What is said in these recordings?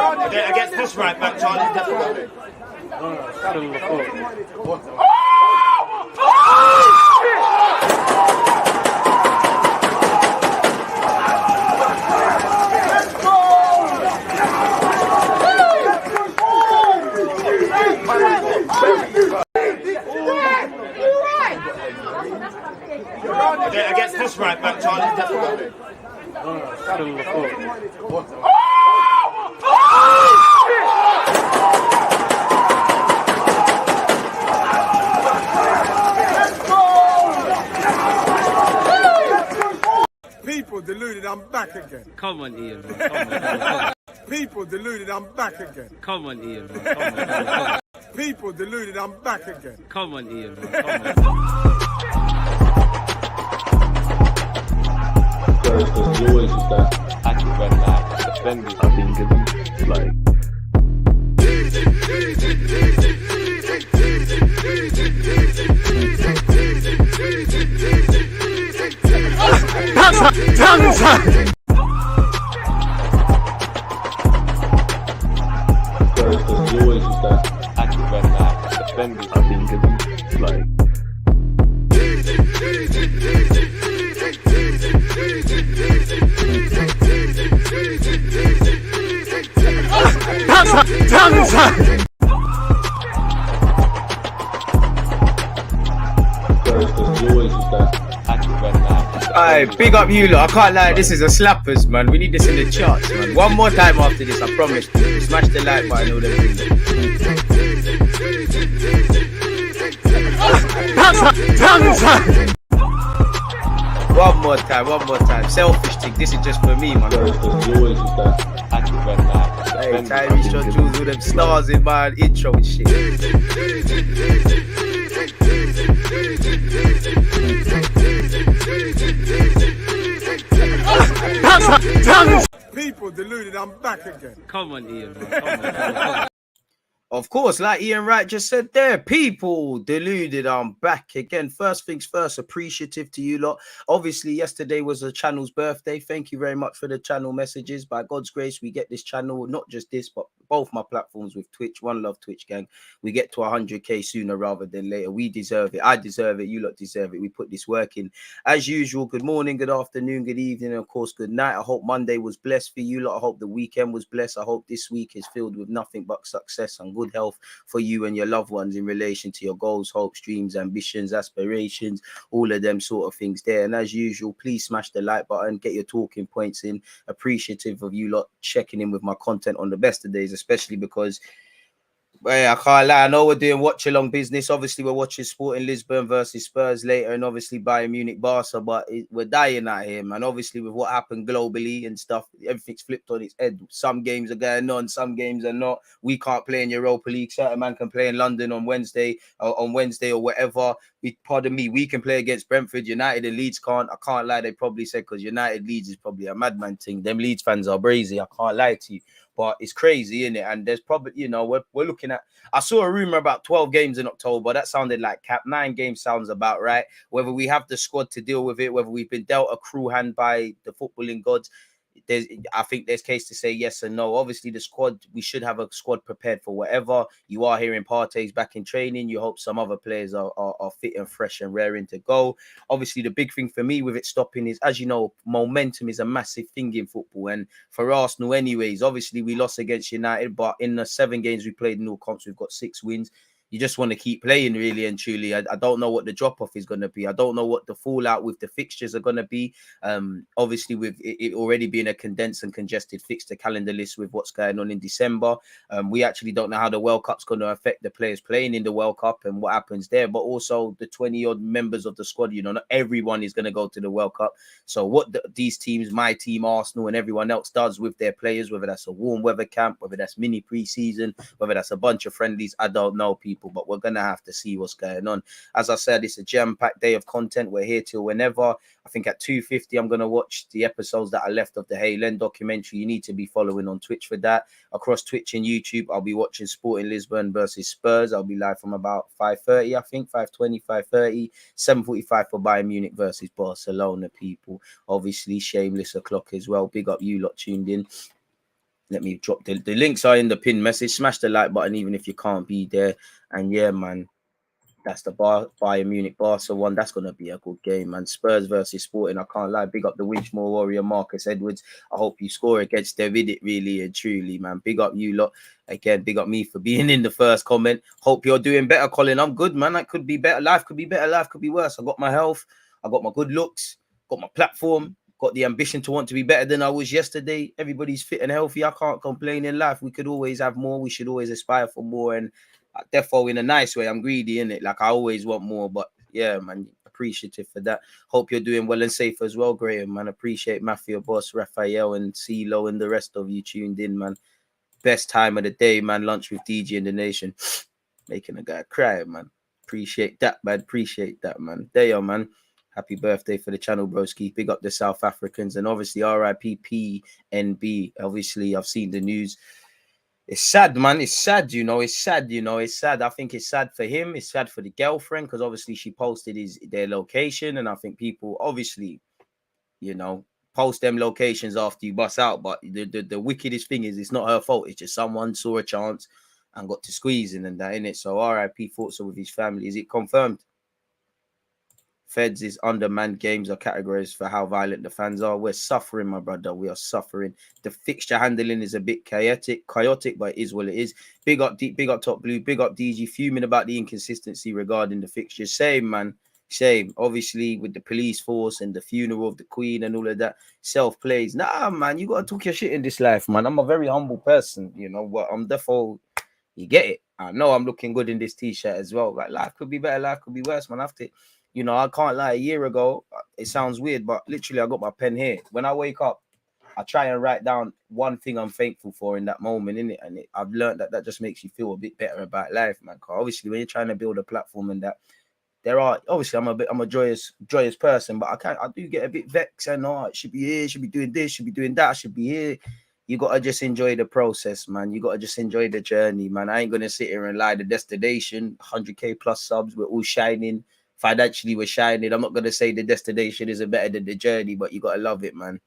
Yeah, against this right back, Charlie, definitely. Yeah, against this right back, Charlie, definitely. People deluded, I'm back again. Come on, Ian, man. Come on. People deluded, I'm back again. Come on, Ian, man. Come on. People deluded, I'm back again. Come on, Ian, man. Come on. There's always just that active when that defending. I think it's like. There's always just that active when that defending. I think it's like. Alright, big up you lot. I can't lie, this is a slappers, man. We need this in the charts, man. One more time after this, I promise. Smash the like button, all One more time. Selfish thing. This is just for me, man. Hey, Tyrese shot Jules with them stars in my intro and shit. People deluded, I'm back again. Come on, Ian, man. Come on. Of course, like Ian Wright just said there, people deluded, I'm back again. First things first, appreciative to you lot. Obviously, yesterday was the channel's birthday. Thank you very much for the channel messages. By God's grace, we get this channel, not just this, but both my platforms with Twitch. One love, Twitch gang. We get to 100k sooner rather than later. We deserve it. I deserve it. You lot deserve it. We put this work in. As usual, good morning, good afternoon, good evening, and of course, good night. I hope Monday was blessed for you lot. I hope the weekend was blessed. I hope this week is filled with nothing but success and good health for you and your loved ones in relation to your goals, hopes, dreams, ambitions, aspirations, all of them sort of things there. And as usual, please smash the like button, get your talking points in. Appreciative of you lot checking in with my content on the best of days, especially because I can't lie, I know we're doing watch along business. Obviously, we're watching Sporting Lisbon versus Spurs later, and obviously Bayern Munich Barca, but we're dying out here, man. Obviously, with what happened globally and stuff, everything's flipped on its head. Some games are going on, some games are not. We can't play in Europa League. Certain man can play in London on Wednesday or whatever. Pardon me, we can play against Brentford. United and Leeds can't. I can't lie, they probably said because United Leeds is probably a madman thing. Them Leeds fans are brazy. I can't lie to you. But it's crazy, isn't it? And there's probably, you know, we're looking at, I saw a rumor about 12 games in October. That sounded like cap. 9 games sounds about right. Whether we have the squad to deal with it, whether we've been dealt a cruel hand by the footballing gods, I think there's case to say yes and no. Obviously, the squad, we should have a squad prepared for whatever. You are hearing Partey's back in training. You hope some other players are fit and fresh and raring to go. Obviously, the big thing for me with it stopping is, as you know, momentum is a massive thing in football. And for Arsenal anyways, obviously, we lost against United, but in the 7 games we played in all comps, we've got 6 wins. You just want to keep playing, really and truly. I don't know what the drop-off is going to be. I don't know what the fallout with the fixtures are going to be. Obviously, with it already being a condensed and congested fixture calendar list with what's going on in December, we actually don't know how the World Cup's going to affect the players playing in the World Cup and what happens there. But also the 20-odd members of the squad, you know, not everyone is going to go to the World Cup. So what these teams, my team, Arsenal, and everyone else does with their players, whether that's a warm weather camp, whether that's mini pre-season, whether that's a bunch of friendlies, I don't know, people. But we're going to have to see what's going on. As I said, it's a jam-packed day of content. We're here till whenever. I think at 2:50, I'm going to watch the episodes that are left of the Haylen documentary. You need to be following on Twitch for that. Across Twitch and YouTube, I'll be watching Sporting Lisbon versus Spurs. I'll be live from about 5:30, I think, 5:20, 5:30, 7:45 for Bayern Munich versus Barcelona, people. Obviously, shameless o'clock as well. Big up you lot tuned in. Let me drop the links are in the pin message. Smash the like button even if you can't be there. And yeah, man, that's the Bayern Munich Barca one. That's gonna be a good game, man. Spurs versus Sporting. I can't lie. Big up the Winchmore Warrior, Marcus Edwards. I hope you score against them with it, really and truly, man. Big up you lot. Again, big up me for being in the first comment. Hope you're doing better, Colin. I'm good, man. That could be better. Life could be better. Life could be worse. I got my health. I got my good looks. Got my platform. Got the ambition to want to be better than I was yesterday. Everybody's fit and healthy. I can't complain in life. We could always have more. We should always aspire for more. And therefore, in a nice way, I'm greedy in it. Like I always want more. But yeah, man, appreciative for that. Hope you're doing well and safe as well, Graham, man. Appreciate Mafia Boss, Raphael, and CeeLo, and the rest of you tuned in, man. Best time of the day, man. Lunch with DG in the nation. Making a guy cry, man. Appreciate that, man. Appreciate that, man. There you are, man. Happy birthday for the channel, broski. Big up the South Africans. And obviously, RIP PNB. Obviously, I've seen the news. It's sad, man. It's sad, you know. It's sad, you know. It's sad. I think it's sad for him. It's sad for the girlfriend because obviously she posted their location. And I think people obviously, you know, post them locations after you bust out. But the wickedest thing is it's not her fault. It's just someone saw a chance and got to squeezing and that, innit? So RIP thoughts with his family. Is it confirmed? Feds is undermanned games are categorized for how violent the fans are. We're suffering, my brother. We are suffering. The fixture handling is a bit chaotic, but it is what it is. Big up Deep, big up Top Blue, big up DG, fuming about the inconsistency regarding the fixtures. Same, man. Same. Obviously, with the police force and the funeral of the Queen and all of that, self-plays. Nah, man, you got to talk your shit in this life, man. I'm a very humble person, you know, but I'm therefore, you get it. I know I'm looking good in this t-shirt as well. Like, life could be better, life could be worse, man. I have to... You know, I can't lie. A year ago, it sounds weird, but literally, I got my pen here. When I wake up, I try and write down one thing I'm thankful for in that moment, innit? And I've learned that just makes you feel a bit better about life, man. Because obviously, when you're trying to build a platform and that, there are obviously I'm a joyous person, but I do get a bit vexed and it should be here, should be doing this, should be doing that, I should be here. You gotta just enjoy the process, man. You gotta just enjoy the journey, man. I ain't gonna sit here and lie. The destination, 100k plus subs, we're all shining. Financially, we're shining. I'm not going to say the destination isn't better than the journey, but you got to love it, man.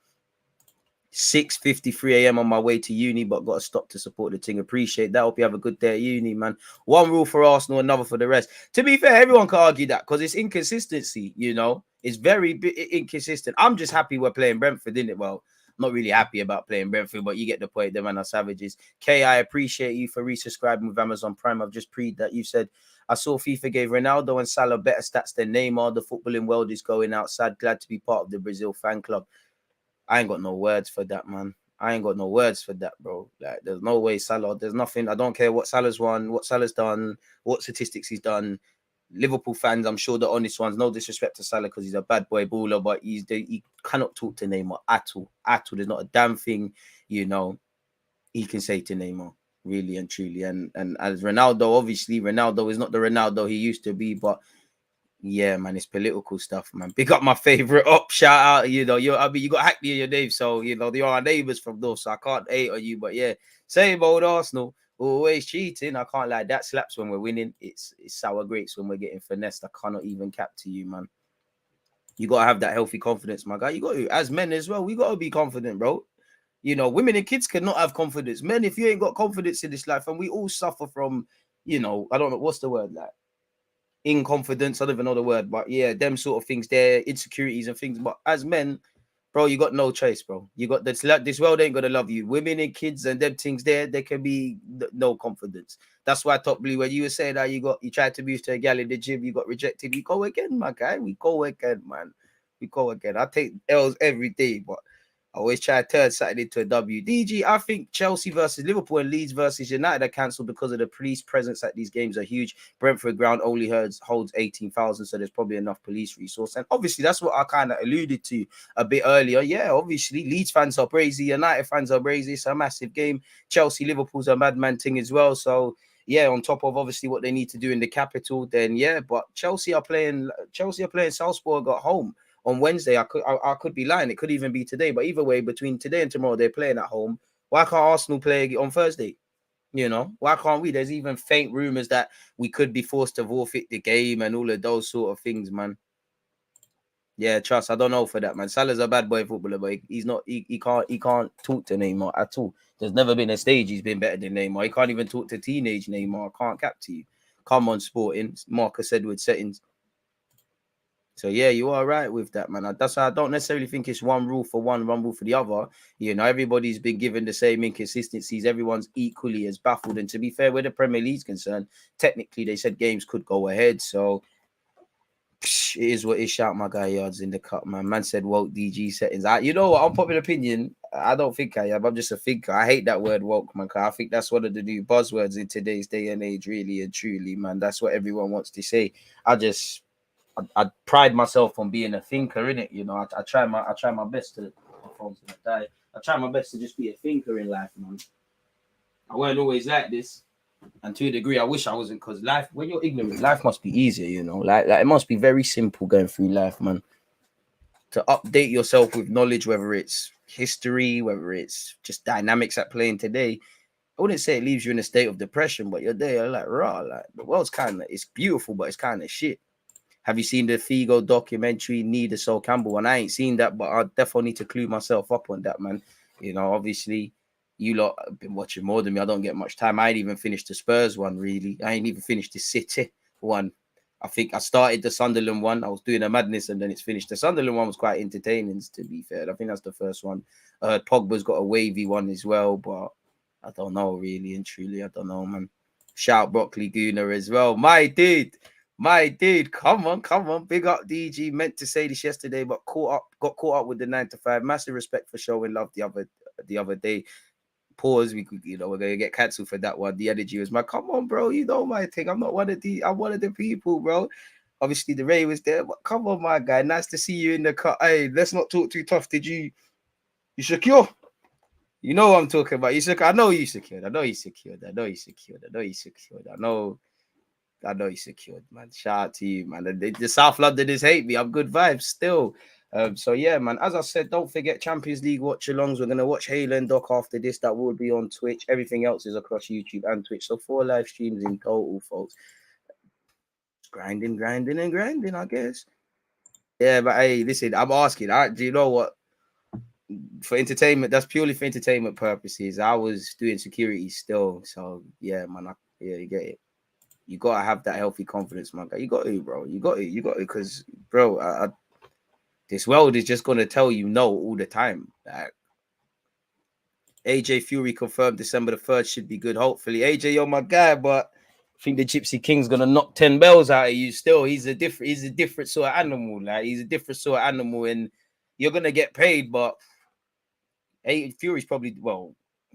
6:53 a.m. on my way to uni, but got to stop to support the team. Appreciate that. Hope you have a good day at uni, man. One rule for Arsenal, another for the rest. To be fair, everyone can argue that because it's inconsistency, you know. It's very inconsistent. I'm just happy we're playing Brentford, innit? Well, I'm not really happy about playing Brentford, but you get the point. The man are savages. Kay, I appreciate you for resubscribing with Amazon Prime. I've just preed that. You said, I saw FIFA gave Ronaldo and Salah better stats than Neymar. The footballing world is going outside. Glad to be part of the Brazil fan club. I ain't got no words for that, man. I ain't got no words for that, bro. Like, there's no way Salah. There's nothing. I don't care what Salah's won, what Salah's done, what statistics he's done. Liverpool fans, I'm sure the honest ones. No disrespect to Salah because he's a bad boy baller, but he cannot talk to Neymar at all. At all. There's not a damn thing, you know, he can say to Neymar. Really and truly, and as Ronaldo, obviously Ronaldo is not the Ronaldo he used to be, but yeah, man, it's political stuff, man. Pick up my favorite up, shout out, you know, you got Hackney in your name, so you know they are our neighbors from North, so I can't hate on you, but yeah, same old Arsenal, always cheating. I can't lie, that slaps when we're winning. It's sour grapes when we're getting finessed. I cannot even cap to you, man. You gotta have that healthy confidence, my guy. You got to, as men as well, we gotta be confident, bro. You know, women and kids cannot have confidence. Men, if you ain't got confidence in this life, and we all suffer from, you know, I don't know, what's the word, like, inconfidence, I don't even know the word, but yeah, them sort of things there, insecurities and things. But as men, bro, you got no choice, bro. You got this world ain't gonna love you. Women and kids and them things there can be no confidence. That's why Top Blue, when you were saying that you tried to move to a gal in the gym, you got rejected. We go again, my guy. We go again, man. We go again. I take L's every day, but I always try to turn something into a W. DG, I think Chelsea versus Liverpool and Leeds versus United are cancelled because of the police presence at these games are huge. Brentford ground only holds 18,000, so there's probably enough police resource. And obviously, that's what I kind of alluded to a bit earlier. Yeah, obviously, Leeds fans are crazy. United fans are crazy. It's a massive game. Chelsea, Liverpool's a madman thing as well. So, yeah, on top of obviously what they need to do in the capital, then yeah, but Chelsea are playing Salzburg at home on Wednesday. I could be lying. It could even be today. But either way, between today and tomorrow, they're playing at home. Why can't Arsenal play on Thursday? You know, why can't we? There's even faint rumors that we could be forced to forfeit the game and all of those sort of things, man. Yeah, trust. I don't know for that, man. Salah's a bad boy footballer, but he's not. He can't talk to Neymar at all. There's never been a stage he's been better than Neymar. He can't even talk to teenage Neymar. I can't cap to you. Come on, Sporting. Marcus Edwards settings. So yeah, you are right with that, man. That's why I don't necessarily think it's one rule for one rule for the other. You know, everybody's been given the same inconsistencies. Everyone's equally as baffled. And to be fair, where the Premier League's concerned, technically they said games could go ahead. So it is what it is. Shout my guy yards in the cup, man. Man said woke DG settings. You know what? Unpopular opinion. I don't think I am. I'm just a thinker. I hate that word woke, man. I think that's one of the new buzzwords in today's day and age, really and truly, man. That's what everyone wants to say. I pride myself on being a thinker, innit? You know, I try my best to. My phone's gonna die. I try my best to just be a thinker in life, man. I weren't always like this, and to a degree, I wish I wasn't. Because life, when you're ignorant, life must be easier. You know, like it must be very simple going through life, man. To update yourself with knowledge, whether it's history, whether it's just dynamics at play in today. I wouldn't say it leaves you in a state of depression, but you're there, you're like, raw, like the world's it's beautiful, but it's kind of shit. Have you seen the Figo documentary, Need a Soul Campbell? And I ain't seen that, but I definitely need to clue myself up on that, man. You know, obviously, you lot have been watching more than me. I don't get much time. I ain't even finished the Spurs one, really. I ain't even finished the City one. I think I started the Sunderland one. I was doing a madness and then it's finished. The Sunderland one was quite entertaining, to be fair. I think that's the first one. Pogba's got a wavy one as well, but I don't know, really and truly. I don't know, man. Shout Broccoli Gooner as well. My dude, come on. Big up DG. Meant to say this yesterday, but got caught up with the 9 to 5. Massive respect for showing love the other day. Pause. We're gonna get cancelled for that one. The energy was my come on, bro. You know my thing. I'm one of the people, bro. Obviously the Ray was there, but come on, my guy. Nice to see you in the cut. Hey, let's not talk too tough. Did you secure? You know what I'm talking about. I know you secured. I know you secured, man. Shout out to you, man. The South Londoners hate me. I'm good vibes still. So yeah, man. As I said, don't forget Champions League watch-alongs. We're gonna watch Halo and Doc after this. That will be on Twitch. Everything else is across YouTube and Twitch. So 4 live streams in total, folks. Grinding, I guess. Yeah, but hey, listen, I'm asking. Do you know what? For entertainment, that's purely for entertainment purposes. I was doing security still. So yeah, man. You get it. You gotta have that healthy confidence, man. You got to, bro. You got to, because, bro, this world is just gonna tell you no all the time. Like, AJ Fury confirmed December the 3rd should be good. Hopefully, AJ, you're my guy, but I think the Gypsy King's gonna knock 10 bells out of you. Still, he's a different sort of animal. Like, he's a different sort of animal, and you're gonna get paid. But Fury's probably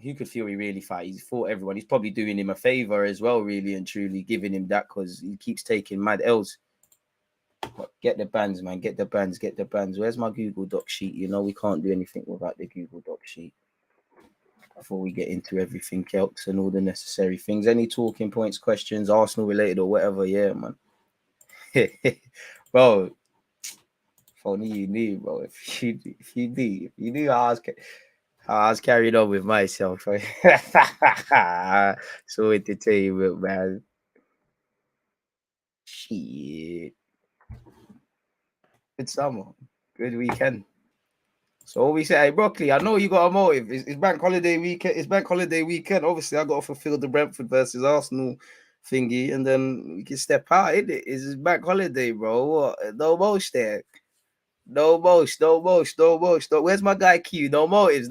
who could Fury really fight? He's fought everyone. He's probably doing him a favor as well, really and truly, giving him that because he keeps taking mad L's. But get the bands, man. Get the bands. Where's my Google Doc sheet? You know, we can't do anything without the Google Doc sheet. Before we get into everything else and all the necessary things. Any talking points, questions, Arsenal related or whatever, yeah, man. Bro, if only you knew, bro. If you knew how I was carried on with myself. So entertainment, man. Shit. Good summer. Good weekend. So what we say, hey, Broccoli, I know you got a motive. It's bank holiday weekend. Obviously, I got to fulfill the Brentford versus Arsenal thingy, and then we can step out, innit? It's bank holiday, bro. What? No most there. No most. Where's my guy Q? No motives.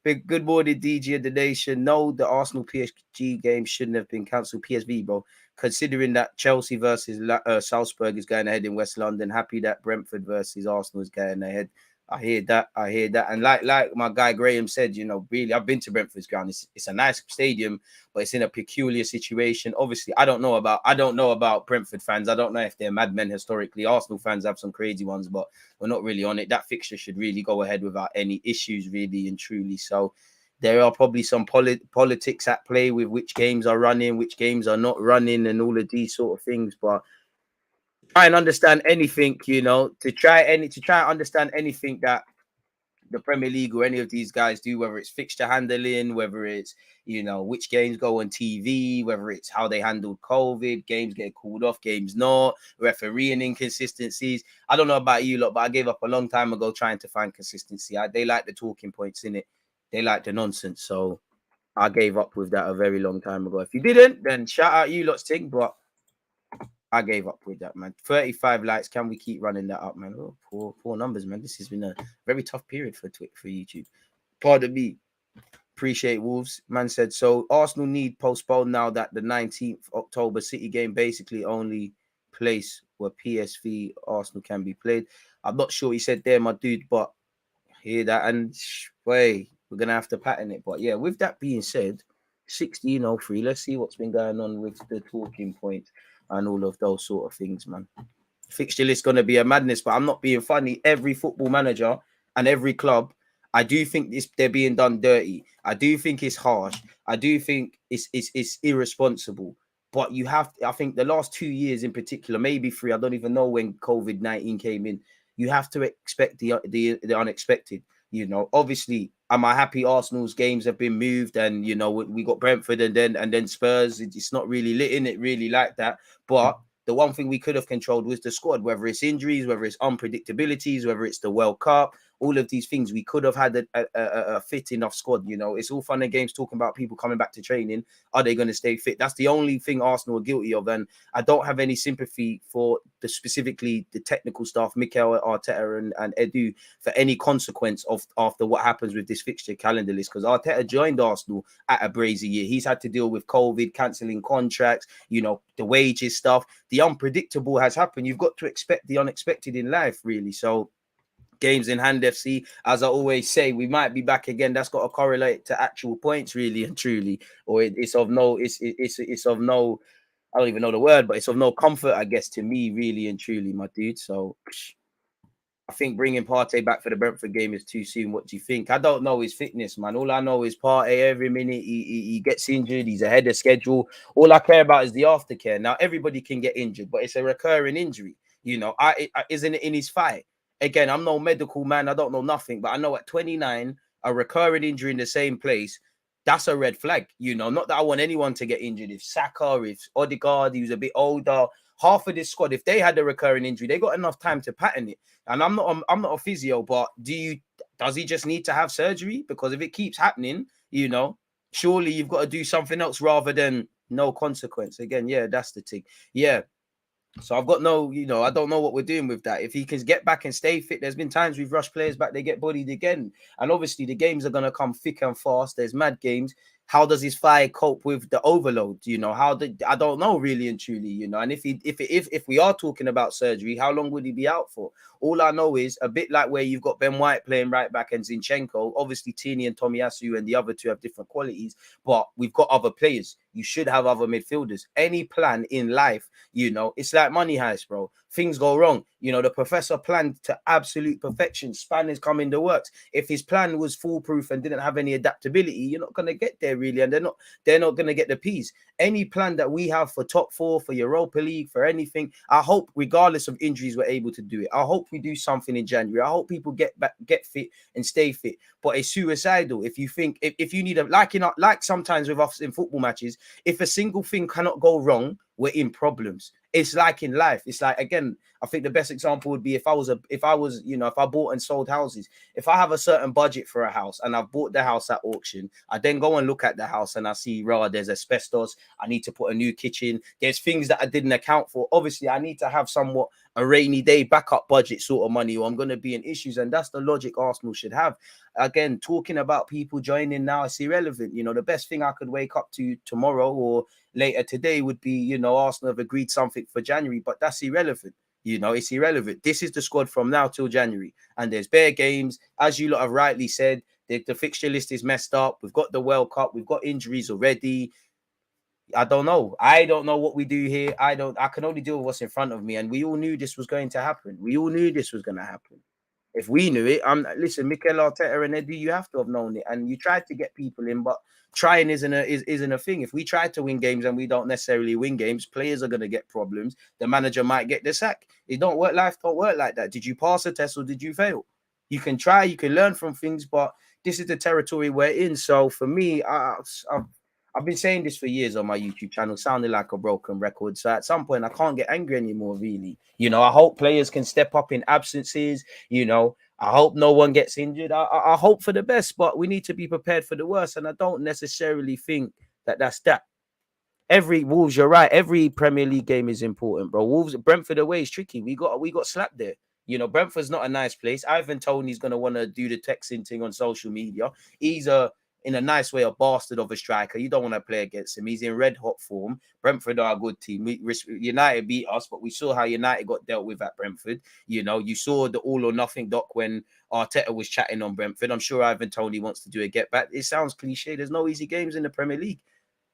Big good morning, DG of the nation. No, the Arsenal PSG game shouldn't have been cancelled. PSV, bro. Considering that Chelsea versus Salzburg is going ahead in West London, happy that Brentford versus Arsenal is going ahead. I hear that. And like my guy Graham said, you know, really, I've been to Brentford's ground. It's a nice stadium, but it's in a peculiar situation. Obviously, I don't know about Brentford fans. I don't know if they're madmen historically. Arsenal fans have some crazy ones, but we're not really on it. That fixture should really go ahead without any issues, really and truly. So there are probably some politics at play with which games are running, which games are not running, and all of these sort of things. But try and understand anything, you know, to try and understand anything that the Premier League or any of these guys do, whether it's fixture handling, whether it's, you know, which games go on TV, whether it's how they handled COVID, games get called off, games not, refereeing inconsistencies. I don't know about you lot, but I gave up a long time ago trying to find consistency. They like the talking points in it. They like the nonsense. So I gave up with that a very long time ago. If you didn't, then shout out you lot's thing, but I gave up with that, man. 35 likes. Can we keep running that up, man? Oh, poor numbers, man. This has been a very tough period for YouTube. Pardon me. Appreciate Wolves. Man said, so Arsenal need postpone now that the 19th October City game basically only place where PSV Arsenal can be played. I'm not sure he said there, my dude, but hear that. And we're going to have to pattern it. But yeah, with that being said, 16:03. Let's see what's been going on with the talking points and all of those sort of things, man. Fixture list going to be a madness, but I'm not being funny. Every football manager and every club, I do think they're being done dirty. I do think it's harsh. I do think it's irresponsible. But you have, I think the last 2 years in particular, maybe 3, I don't even know when COVID-19 came in. You have to expect the unexpected. You know, obviously, am I happy Arsenal's games have been moved and, you know, we got Brentford and then Spurs? It's not really lit in it really like that. But the one thing we could have controlled was the squad, whether it's injuries, whether it's unpredictabilities, whether it's the World Cup, all of these things. We could have had a fit enough squad. You know, it's all fun and games talking about people coming back to training. Are they going to stay fit? That's the only thing Arsenal are guilty of. And I don't have any sympathy for specifically the technical staff, Mikel Arteta and Edu, for any consequence of after what happens with this fixture calendar list. Because Arteta joined Arsenal at a brazy year. He's had to deal with COVID, cancelling contracts, you know, the wages stuff. The unpredictable has happened. You've got to expect the unexpected in life, really. So games in hand, FC, as I always say, we might be back again. That's got to correlate to actual points, really and truly. Or it's of no, it's of no, I don't even know the word, but it's of no comfort, I guess, to me, really and truly, my dude. So I think bringing Partey back for the Brentford game is too soon. What do you think? I don't know his fitness, man. All I know is Partey every minute he gets injured. He's ahead of schedule. All I care about is the aftercare. Now, everybody can get injured, but it's a recurring injury. You know, isn't it in his fight? Again, I'm no medical man. I don't know nothing, but I know at 29, a recurring injury in the same place, that's a red flag. You know, not that I want anyone to get injured. If Saka, if Odegaard, he was a bit older, half of this squad, if they had a recurring injury, they got enough time to pattern it. And I'm not a physio, but does he just need to have surgery? Because if it keeps happening, you know, surely you've got to do something else rather than no consequence. Again, yeah, that's the thing. Yeah. So I've got no, you know, I don't know what we're doing with that. If he can get back and stay fit, there's been times we've rushed players back, they get bodied again. And obviously the games are going to come thick and fast. There's mad games. How does his fire cope with the overload? You know, I don't know really and truly, you know. And if we are talking about surgery, how long would he be out for? All I know is a bit like where you've got Ben White playing right back and Zinchenko. Obviously, Tini and Tomiyasu and the other two have different qualities, but we've got other players. You should have other midfielders. Any plan in life, you know, it's like money heist, bro. Things go wrong. You know, the professor planned to absolute perfection. Spanners come in the works. If his plan was foolproof and didn't have any adaptability, you're not going to get there really, and they're not going to get the P's. Any plan that we have for top 4, for Europa League, for anything, I hope, regardless of injuries, we're able to do it. I hope we do something in January. I hope people get back, get fit, and stay fit. But it's suicidal if you think if you need a like sometimes with us in football matches, if a single thing cannot go wrong, we're in problems. It's like in life. It's like, again, I think the best example would be if I bought and sold houses. If I have a certain budget for a house and I've bought the house at auction, I then go and look at the house and I see, there's asbestos. I need to put a new kitchen. There's things that I didn't account for. Obviously, I need to have somewhat a rainy day backup budget sort of money, or I'm going to be in issues. And that's the logic Arsenal should have. Again, talking about people joining now, it's irrelevant. You know, the best thing I could wake up to tomorrow or later today would be, you know, Arsenal have agreed something for January, but that's irrelevant. You know, it's irrelevant. This is the squad from now till January. And there's bare games. As you lot have rightly said, the fixture list is messed up. We've got the World Cup. We've got injuries already. I don't know. I don't know what we do here. I can only deal with what's in front of me. And we all knew this was going to happen. We all knew this was going to happen. If we knew it, listen, Mikel Arteta and Edu, you have to have known it. And you tried to get people in, but trying isn't a thing. If we try to win games and we don't necessarily win games, players are going to get problems. The manager might get the sack. Life don't work like that. Did you pass a test or did you fail? You can try, you can learn from things, but this is the territory we're in. So for me, I've been saying this for years on my YouTube channel, sounding like a broken record. So at some point, I can't get angry anymore, really. I hope players can step up in absences. I hope no one gets injured. I hope for the best, but we need to be prepared for the worst. And I don't necessarily think that's that. Wolves, you're right. Every Premier League game is important, bro. Brentford away is tricky. We got slapped there. Brentford's not a nice place. Ivan Toney's gonna want to do the texting thing on social media. He's in a nice way, a bastard of a striker. You don't want to play against him. He's in red hot form. Brentford are a good team. United beat us, but we saw how United got dealt with at Brentford. You saw the all or nothing doc when Arteta was chatting on Brentford. I'm sure Ivan Toney wants to do a get back. It sounds cliche. There's no easy games in the Premier League.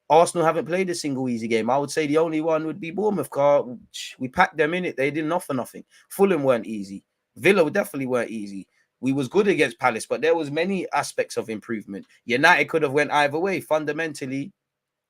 Arsenal haven't played a single easy game. I would say the only one would be Bournemouth. We packed them in it. They didn't offer nothing. Fulham weren't easy. Villa definitely weren't easy. We was good against Palace, but there was many aspects of improvement. United could have went either way. Fundamentally,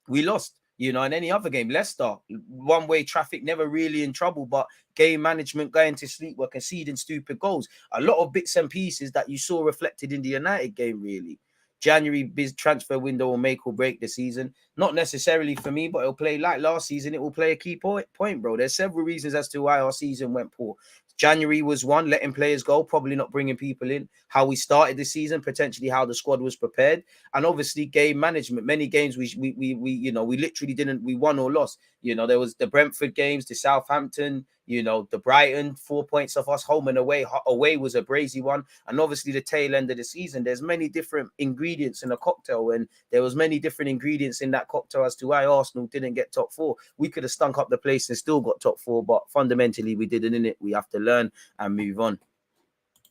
we lost. In any other game, Leicester, one-way traffic, never really in trouble, but game management, going to sleep, were conceding stupid goals. A lot of bits and pieces that you saw reflected in the United game, really. January transfer window will make or break the season. Not necessarily for me, but it'll play like last season. It will play a key point, bro. There's several reasons as to why our season went poor. January was one, letting players go, probably not bringing people in. How we started the season, potentially how the squad was prepared, and obviously game management. Many games we literally didn't. We won or lost. There was the Brentford games, the Southampton, the Brighton, 4 points off us, home and away. Away was a brazy one, and obviously the tail end of the season. There's many different ingredients in a cocktail, and there was many different ingredients in that cocktail as to why Arsenal didn't get top four. We could have stunk up the place and still got top four, but fundamentally we didn't. In it, we have to learn and move on,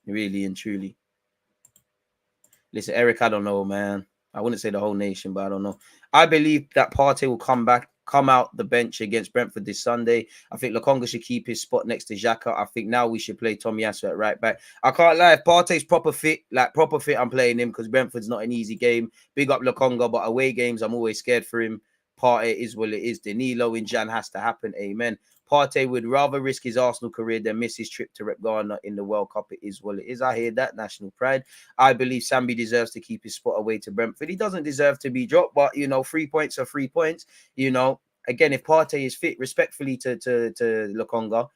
really and truly. Listen, Eric, I don't know, man. I wouldn't say the whole nation, but I don't know. I believe that Partey will come out the bench against Brentford this Sunday. I think Lokonga should keep his spot next to Xhaka. I think now we should play Tomiyasu at right back. I can't lie, if Partey's proper fit, I'm playing him because Brentford's not an easy game. Big up Lokonga, but away games, I'm always scared for him. Partey is what it is. Danilo in Jan has to happen. Amen. Partey would rather risk his Arsenal career than miss his trip to Rep Ghana in the World Cup. It is what it is. I hear that. National pride. I believe Sambi deserves to keep his spot away to Brentford. He doesn't deserve to be dropped, but 3 points are 3 points. Again, if Partey is fit, respectfully to Lokonga,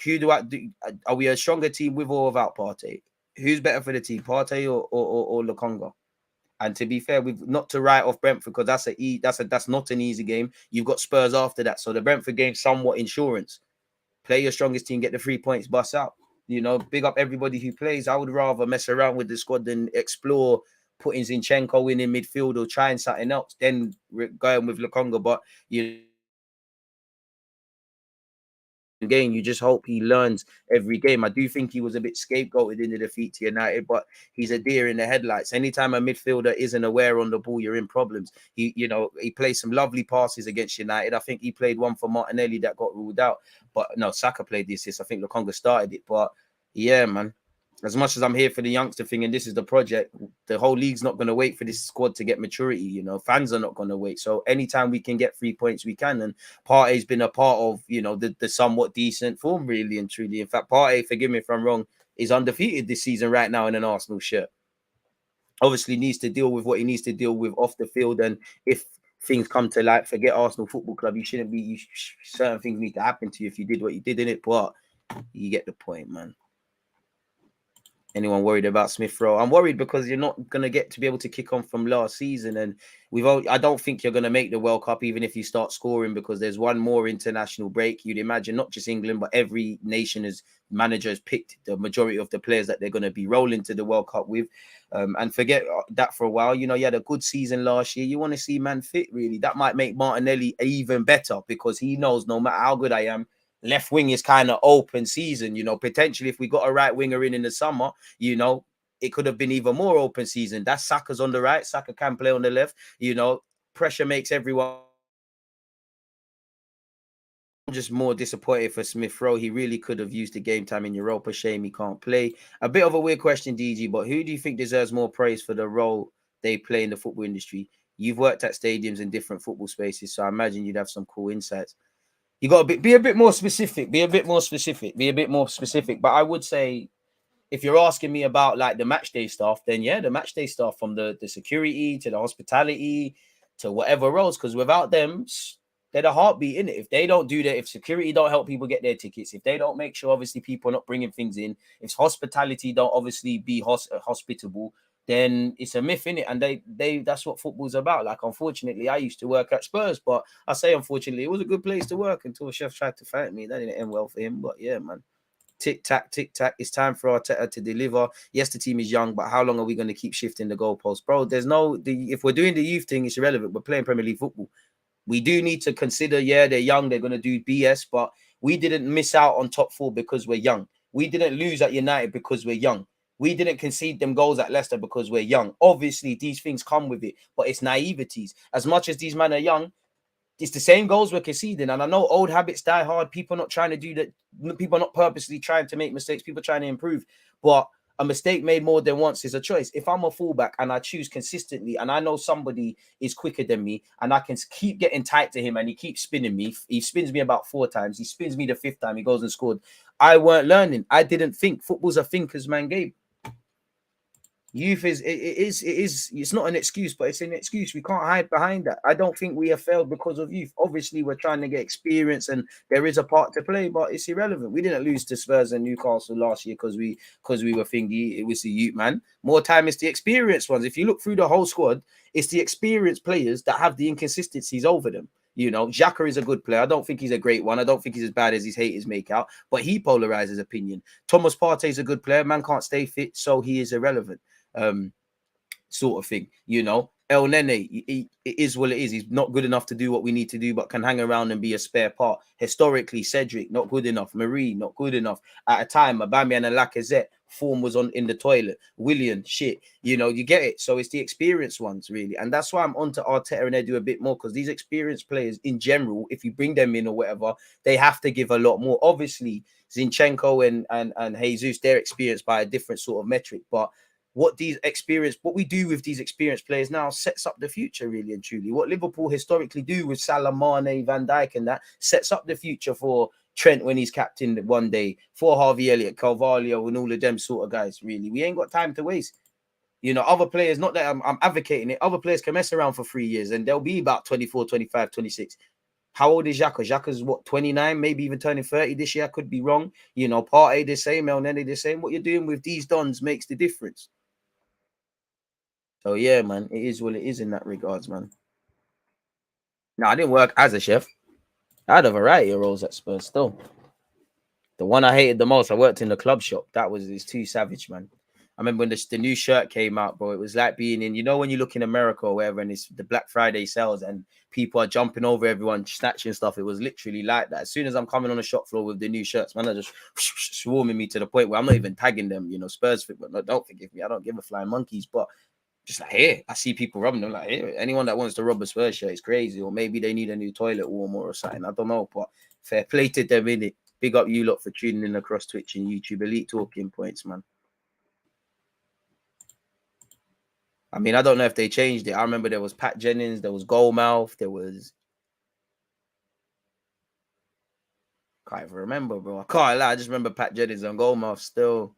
who do I do? Are we a stronger team with or without Partey? Who's better for the team, Partey or Lokonga? And to be fair, we've not to write off Brentford because that's not an easy game. You've got Spurs after that, so the Brentford game somewhat insurance. Play your strongest team, get the 3 points, bust out. Big up everybody who plays. I would rather mess around with the squad than explore putting Zinchenko in midfield or trying something else. Then going with Lokonga, but game, you just hope he learns every game. I do think he was a bit scapegoated in the defeat to United, but he's a deer in the headlights. Anytime a midfielder isn't aware on the ball, you're in problems. He played some lovely passes against United. I think he played one for Martinelli that got ruled out, but no, Saka played the assist. I think Lokonga started it, but yeah, man. As much as I'm here for the youngster thing and this is the project, the whole league's not going to wait for this squad to get maturity. Fans are not going to wait. So anytime we can get 3 points, we can. And Partey's been a part of, the somewhat decent form, really and truly. In fact, Partey, forgive me if I'm wrong, is undefeated this season right now in an Arsenal shirt. Obviously needs to deal with what he needs to deal with off the field. And if things come to light, forget Arsenal Football Club. Certain things need to happen to you if you did what you did in it. But you get the point, man. Anyone worried about Smith Rowe? I'm worried because you're not going to get to be able to kick on from last season. And I don't think you're going to make the World Cup, even if you start scoring, because there's one more international break. You'd imagine not just England, but every nation manager has picked the majority of the players that they're going to be rolling to the World Cup with. And forget that for a while. You had a good season last year. You want to see man fit, really. That might make Martinelli even better because he knows no matter how good I am, left wing is kind of open season, potentially if we got a right winger in the summer, it could have been even more open season. That's Saka's on the right. Saka can play on the left. Pressure makes everyone. I'm just more disappointed for Smith Rowe. He really could have used the game time in Europa. Shame he can't play. A bit of a weird question, DG, but who do you think deserves more praise for the role they play in the football industry? You've worked at stadiums in different football spaces, so I imagine you'd have some cool insights. You got to be a bit more specific. But I would say if you're asking me about like the match day stuff, then yeah, the match day stuff, from the security to the hospitality to whatever else, because without them, they're the heartbeat in it. If they don't do that, if security don't help people get their tickets, if they don't make sure obviously people are not bringing things in, if hospitality don't obviously be hospitable, then it's a myth in it. And they that's what football's about. Like, unfortunately, I used to work at Spurs, but I say unfortunately, it was a good place to work until a chef tried to fight me. That didn't end well for him. But yeah, man. Tick tack, tick tack. It's time for Arteta to deliver. Yes, the team is young, but how long are we going to keep shifting the goalposts, bro? There's no if we're doing the youth thing, it's irrelevant. We're playing Premier League football. We do need to consider, yeah, they're young, they're going to do BS, but we didn't miss out on top 4 because we're young. We didn't lose at United because we're young. We didn't concede them goals at Leicester because we're young. Obviously, these things come with it, but it's naiveties. As much as these men are young, it's the same goals we're conceding. And I know old habits die hard. People are not trying to do that. People are not purposely trying to make mistakes. People are trying to improve. But a mistake made more than once is a choice. If I'm a fullback and I choose consistently, and I know somebody is quicker than me, and I can keep getting tight to him, and he keeps spinning me. He spins me about 4 times. He spins me the 5th time. He goes and scored. I weren't learning. I didn't think. Football's a thinkers man game. Youth it's not an excuse, but it's an excuse. We can't hide behind that. I don't think we have failed because of youth. Obviously, we're trying to get experience, and there is a part to play, but it's irrelevant. We didn't lose to Spurs and Newcastle last year because we were thingy. It was the youth, man. More time, it's the experienced ones. If you look through the whole squad, it's the experienced players that have the inconsistencies over them. You know, Xhaka is a good player. I don't think he's a great one. I don't think he's as bad as his haters make out, but he polarizes opinion. Thomas Partey is a good player. Man can't stay fit, so he is irrelevant. Sort of thing, you know. El Nene, it is what it is. He's not good enough to do what we need to do, but can hang around and be a spare part. Historically, Cedric, not good enough. Marie, not good enough. At a time, Aubameyang and Lacazette, form was in the toilet. Willian, shit. You know, you get it. So it's the experienced ones, really. And that's why I'm on to Arteta and Edu a bit more, because these experienced players, in general, if you bring them in or whatever, they have to give a lot more. Obviously, Zinchenko and Jesus, they're experienced by a different sort of metric, but what we do with these experienced players now sets up the future, really and truly. What Liverpool historically do with Salah, Mane, Van Dijk, and that sets up the future for Trent when he's captain one day, for Harvey Elliott, Carvalho, and all of them sort of guys, really. We ain't got time to waste. You know, other players, not that I'm advocating it, other players can mess around for 3 years and they'll be about 24, 25, 26. How old is Xhaka? Xhaka's what, 29, maybe even turning 30 this year. I could be wrong. You know, Partey the same, El Nene the same. What you're doing with these dons makes the difference. So yeah, man, it is what it is in that regards, man. Now, I didn't work as a chef. I had a variety of roles at Spurs still. The one I hated the most, I worked in the club shop. It's too savage, man. I remember when the new shirt came out, bro. It was like being in, you know, when you look in America or wherever, and it's the Black Friday sales and people are jumping over everyone, snatching stuff. It was literally like that. As soon as I'm coming on the shop floor with the new shirts, man, they're just swarming me to the point where I'm not even tagging them, you know, Spurs, but don't forgive me. I don't give a flying monkeys, but just like, here, I see people rubbing them. Like, here, anyone that wants to rub a Spurs shirt is crazy, or maybe they need a new toilet warmer or something. I don't know, but fair play to them, innit? Big up you lot for tuning in across Twitch and YouTube. Elite talking points, man. I mean, I don't know if they changed it. I remember there was Pat Jennings, there was Goldmouth, there was... Can't even remember, bro. I can't lie. I just remember Pat Jennings and Goldmouth still.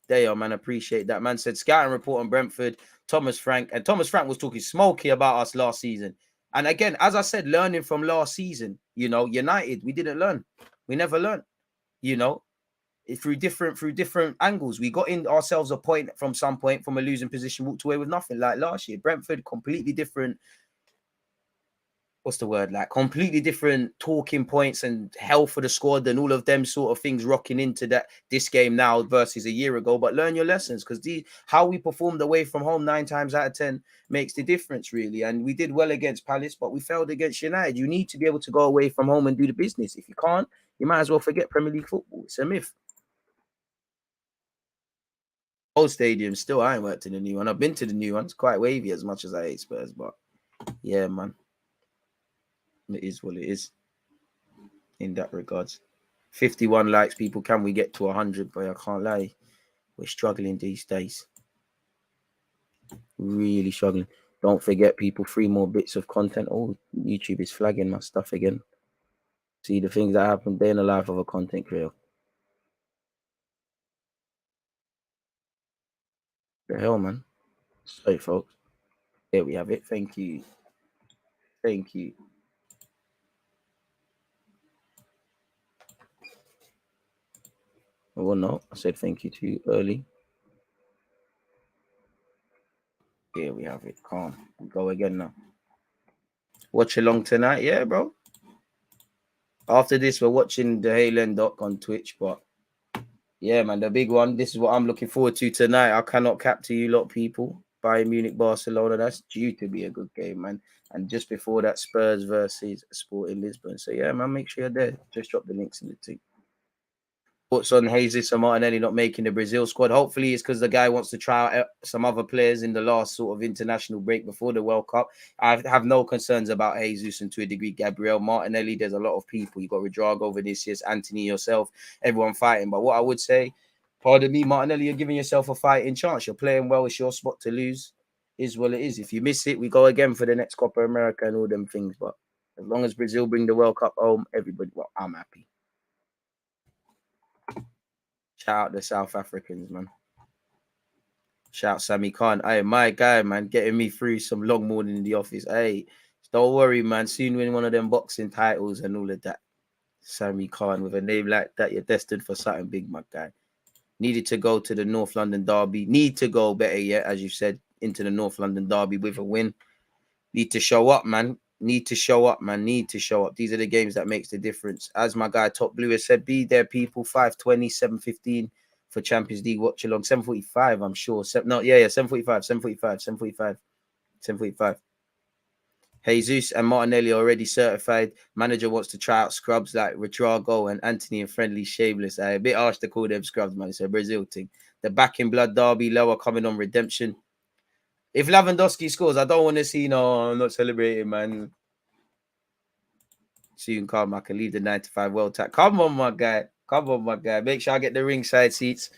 There you are, man. Appreciate that. Man said scouting report on Brentford, Thomas Frank. And Thomas Frank was talking smoky about us last season. And again, as I said, learning from last season, you know, United, we didn't learn. We never learned, you know, through different angles. We got in ourselves a point from some point from a losing position, walked away with nothing like last year. Brentford, completely different. What's the word? Like completely different talking points and hell for the squad and all of them sort of things rocking into this game now versus a year ago. But learn your lessons, because how we performed away from home 9 times out of 10 makes the difference, really. And we did well against Palace, but we failed against United. You need to be able to go away from home and do the business. If you can't, you might as well forget Premier League football. It's a myth. Old stadium, still, I ain't worked in the new one. I've been to the new one. It's quite wavy as much as I hate Spurs, but yeah, man. It is what it is in that regards. 51 likes, people. Can we get to 100? But I can't lie, we're struggling these days. Really struggling. Don't forget, people, 3 more bits of content. Oh, YouTube is flagging my stuff again. See the things that happen day in the life of a content creator. The hell, man. Sorry, folks. There we have it. Thank you. Thank you. Well, no, I said thank you too early. Here we have it. Calm. We go again now. Watch along tonight, yeah, bro. After this, we're watching the Haaland doc on Twitch, but yeah, man, the big one. This is what I'm looking forward to tonight. I cannot cap to you lot, people. Bayern Munich, Barcelona. That's due to be a good game, man. And just before that, Spurs versus Sporting Lisbon. So yeah, man, make sure you're there. Just drop the links in the thing. Thoughts on Jesus and Martinelli not making the Brazil squad? Hopefully, it's because the guy wants to try out some other players in the last sort of international break before the World Cup. I have no concerns about Jesus and to a degree Gabriel Martinelli. There's a lot of people. You got Rodrigo over this year, Anthony, yourself, everyone fighting. But what I would say, pardon me, Martinelli, you're giving yourself a fighting chance. You're playing well. It's your spot to lose. Is what it is. If you miss it, we go again for the next Copa America and all them things. But as long as Brazil bring the World Cup home, everybody, well, I'm happy. Shout out the South Africans, man. Shout out Sammy Khan. Hey, my guy, man, getting me through some long morning in the office. Hey, don't worry, man. Soon win one of them boxing titles and all of that. Sammy Khan, with a name like that, you're destined for something big, my guy. Needed to go to the North London Derby. Need to go, better yet, as you said, into the North London Derby with a win. Need to show up, man. Need to show up, man. Need to show up. These are the games that makes the difference. As my guy Top Blue has said, be there, people. 5:20, 7:15 for Champions League watch along. 7:45, I'm sure. 7:45, 7:45. Jesus and Martinelli already certified. Manager wants to try out scrubs like Rodrigo and Anthony and Friendly Shameless. A bit harsh to call them scrubs, man. It's a Brazil thing. The back in blood derby, lower coming on redemption. If Lewandowski scores, I don't want to see, no, I'm not celebrating, man. Soon come, I can leave the 95 World Tap. Come on, my guy. Come on, my guy. Make sure I get the ringside seats.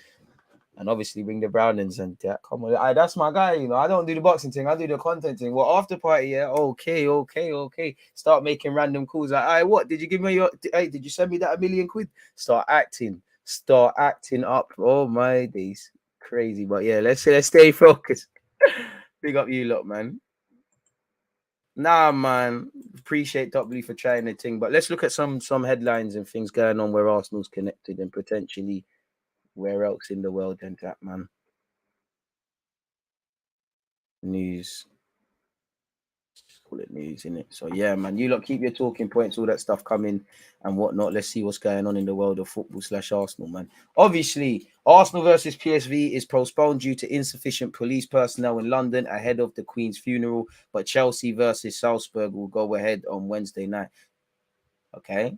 And obviously bring the Brownings and that. Come on. That's my guy, you know. I don't do the boxing thing. I do the content thing. Well, after party, yeah. Okay. Start making random calls. Like, what? Did you give me did you send me that £1 million? Start acting up. Oh, my days. Crazy. But yeah, let's stay focused. Big up you lot, man. Nah, man. Appreciate Top Blue for trying the thing. But let's look at some headlines and things going on where Arsenal's connected and potentially where else in the world and that, man. News. Just call it news, innit? So yeah, man. You lot keep your talking points, all that stuff coming and whatnot. Let's see what's going on in the world of football / Arsenal, man. Obviously, Arsenal versus PSV is postponed due to insufficient police personnel in London ahead of the Queen's funeral, but Chelsea versus Salzburg will go ahead on Wednesday night. Okay.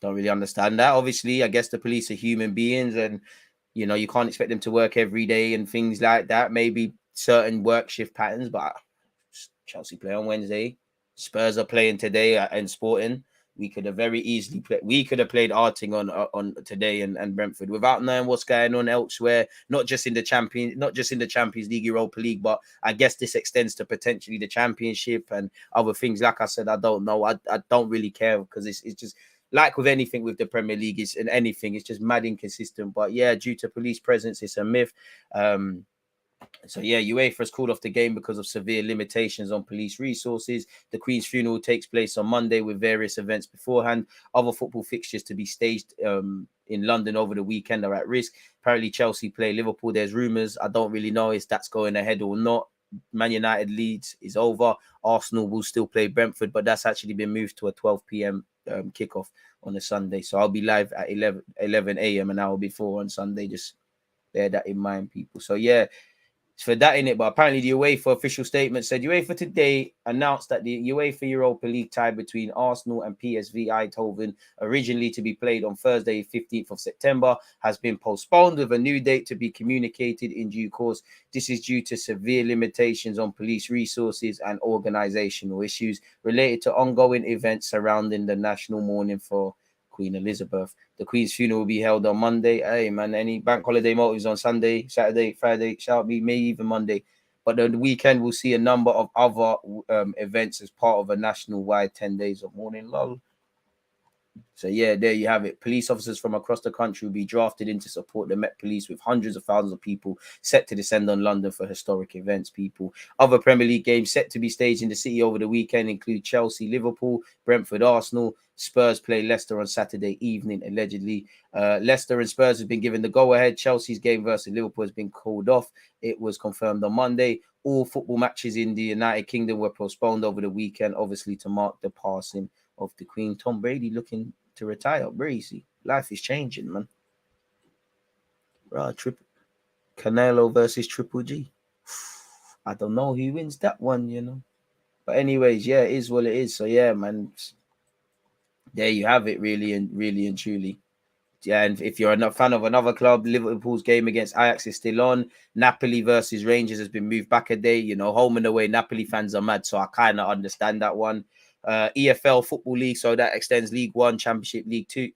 Don't really understand that. Obviously, I guess the police are human beings and, you know, you can't expect them to work every day and things like that. Maybe certain work shift patterns, but Chelsea play on Wednesday. Spurs are playing today and Sporting. We could have very easily played. We could have played Arting on today and Brentford without knowing what's going on elsewhere. Not just in the Champions League, Europa League, but I guess this extends to potentially the Championship and other things. Like I said, I don't know. I don't really care because it's just like with anything with the Premier League, it's just mad inconsistent. But yeah, due to police presence, it's a myth. So yeah, UEFA has called off the game because of severe limitations on police resources. The Queen's funeral takes place on Monday with various events beforehand. Other football fixtures to be staged in London over the weekend are at risk. Apparently Chelsea play Liverpool. There's rumours. I don't really know if that's going ahead or not. Man United Leeds is over. Arsenal will still play Brentford, but that's actually been moved to a 12 p.m. Kickoff on a Sunday. So I'll be live at 11 a.m. an hour before on Sunday. Just bear that in mind, people. So yeah, for that in it, but apparently the UEFA official statement said UEFA today announced that the UEFA Europa League tie between Arsenal and PSV Eindhoven, originally to be played on Thursday, 15th of September, has been postponed with a new date to be communicated in due course. This is due to severe limitations on police resources and organizational issues related to ongoing events surrounding the national mourning for Queen Elizabeth. The Queen's funeral will be held on Monday. Hey, man, any bank holiday motives on Sunday, Saturday, Friday, shall be, maybe even Monday. But the weekend will see a number of other events as part of a national-wide 10 days of mourning. Lol. So yeah, there you have it. Police officers from across the country will be drafted in to support the Met Police, with hundreds of thousands of people set to descend on London for historic events, people. Other Premier League games set to be staged in the city over the weekend include Chelsea, Liverpool, Brentford, Arsenal. Spurs play Leicester on Saturday evening, allegedly. Leicester and Spurs have been given the go-ahead. Chelsea's game versus Liverpool has been called off. It was confirmed on Monday. All football matches in the United Kingdom were postponed over the weekend, obviously to mark the passing of the Queen. Tom Brady looking to retire. Brazy. Life is changing, man. Right, Canelo versus Triple G. I don't know who wins that one, you know. But anyways, yeah, it is what it is. So yeah, man. There you have it, really and truly. Yeah, and if you're a fan of another club, Liverpool's game against Ajax is still on. Napoli versus Rangers has been moved back a day. You know, home and away, Napoli fans are mad, so I kind of understand that one. EFL Football League, so that extends League One, Championship, League Two.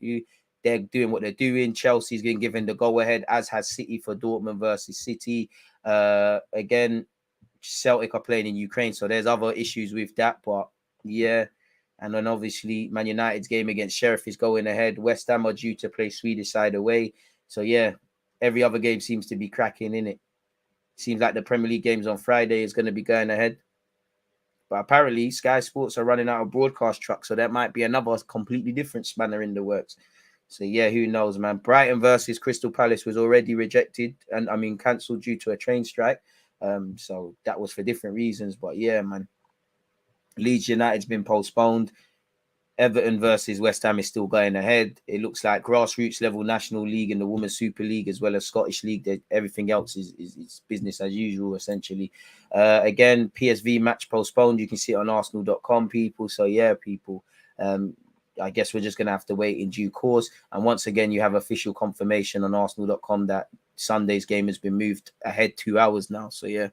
They're doing what they're doing. Chelsea's been given the go-ahead, as has City for Dortmund versus City. Again, Celtic are playing in Ukraine, so there's other issues with that, but yeah. And then obviously Man United's game against Sheriff is going ahead. West Ham are due to play Swedish side away. So yeah, every other game seems to be cracking in it. Seems like the Premier League games on Friday is going to be going ahead. But apparently Sky Sports are running out of broadcast trucks, so that might be another completely different spanner in the works. So yeah, who knows, man. Brighton versus Crystal Palace was already rejected and cancelled due to a train strike. So that was for different reasons. But yeah, man. Leeds United's been postponed. Everton versus West Ham is still going ahead. It looks like grassroots level National League and the Women's Super League, as well as Scottish League. Everything else is business as usual, essentially. Again, PSV match postponed. You can see it on Arsenal.com, people. So yeah, people. I guess we're just going to have to wait in due course. And once again, you have official confirmation on Arsenal.com that Sunday's game has been moved ahead 2 hours now. So yeah.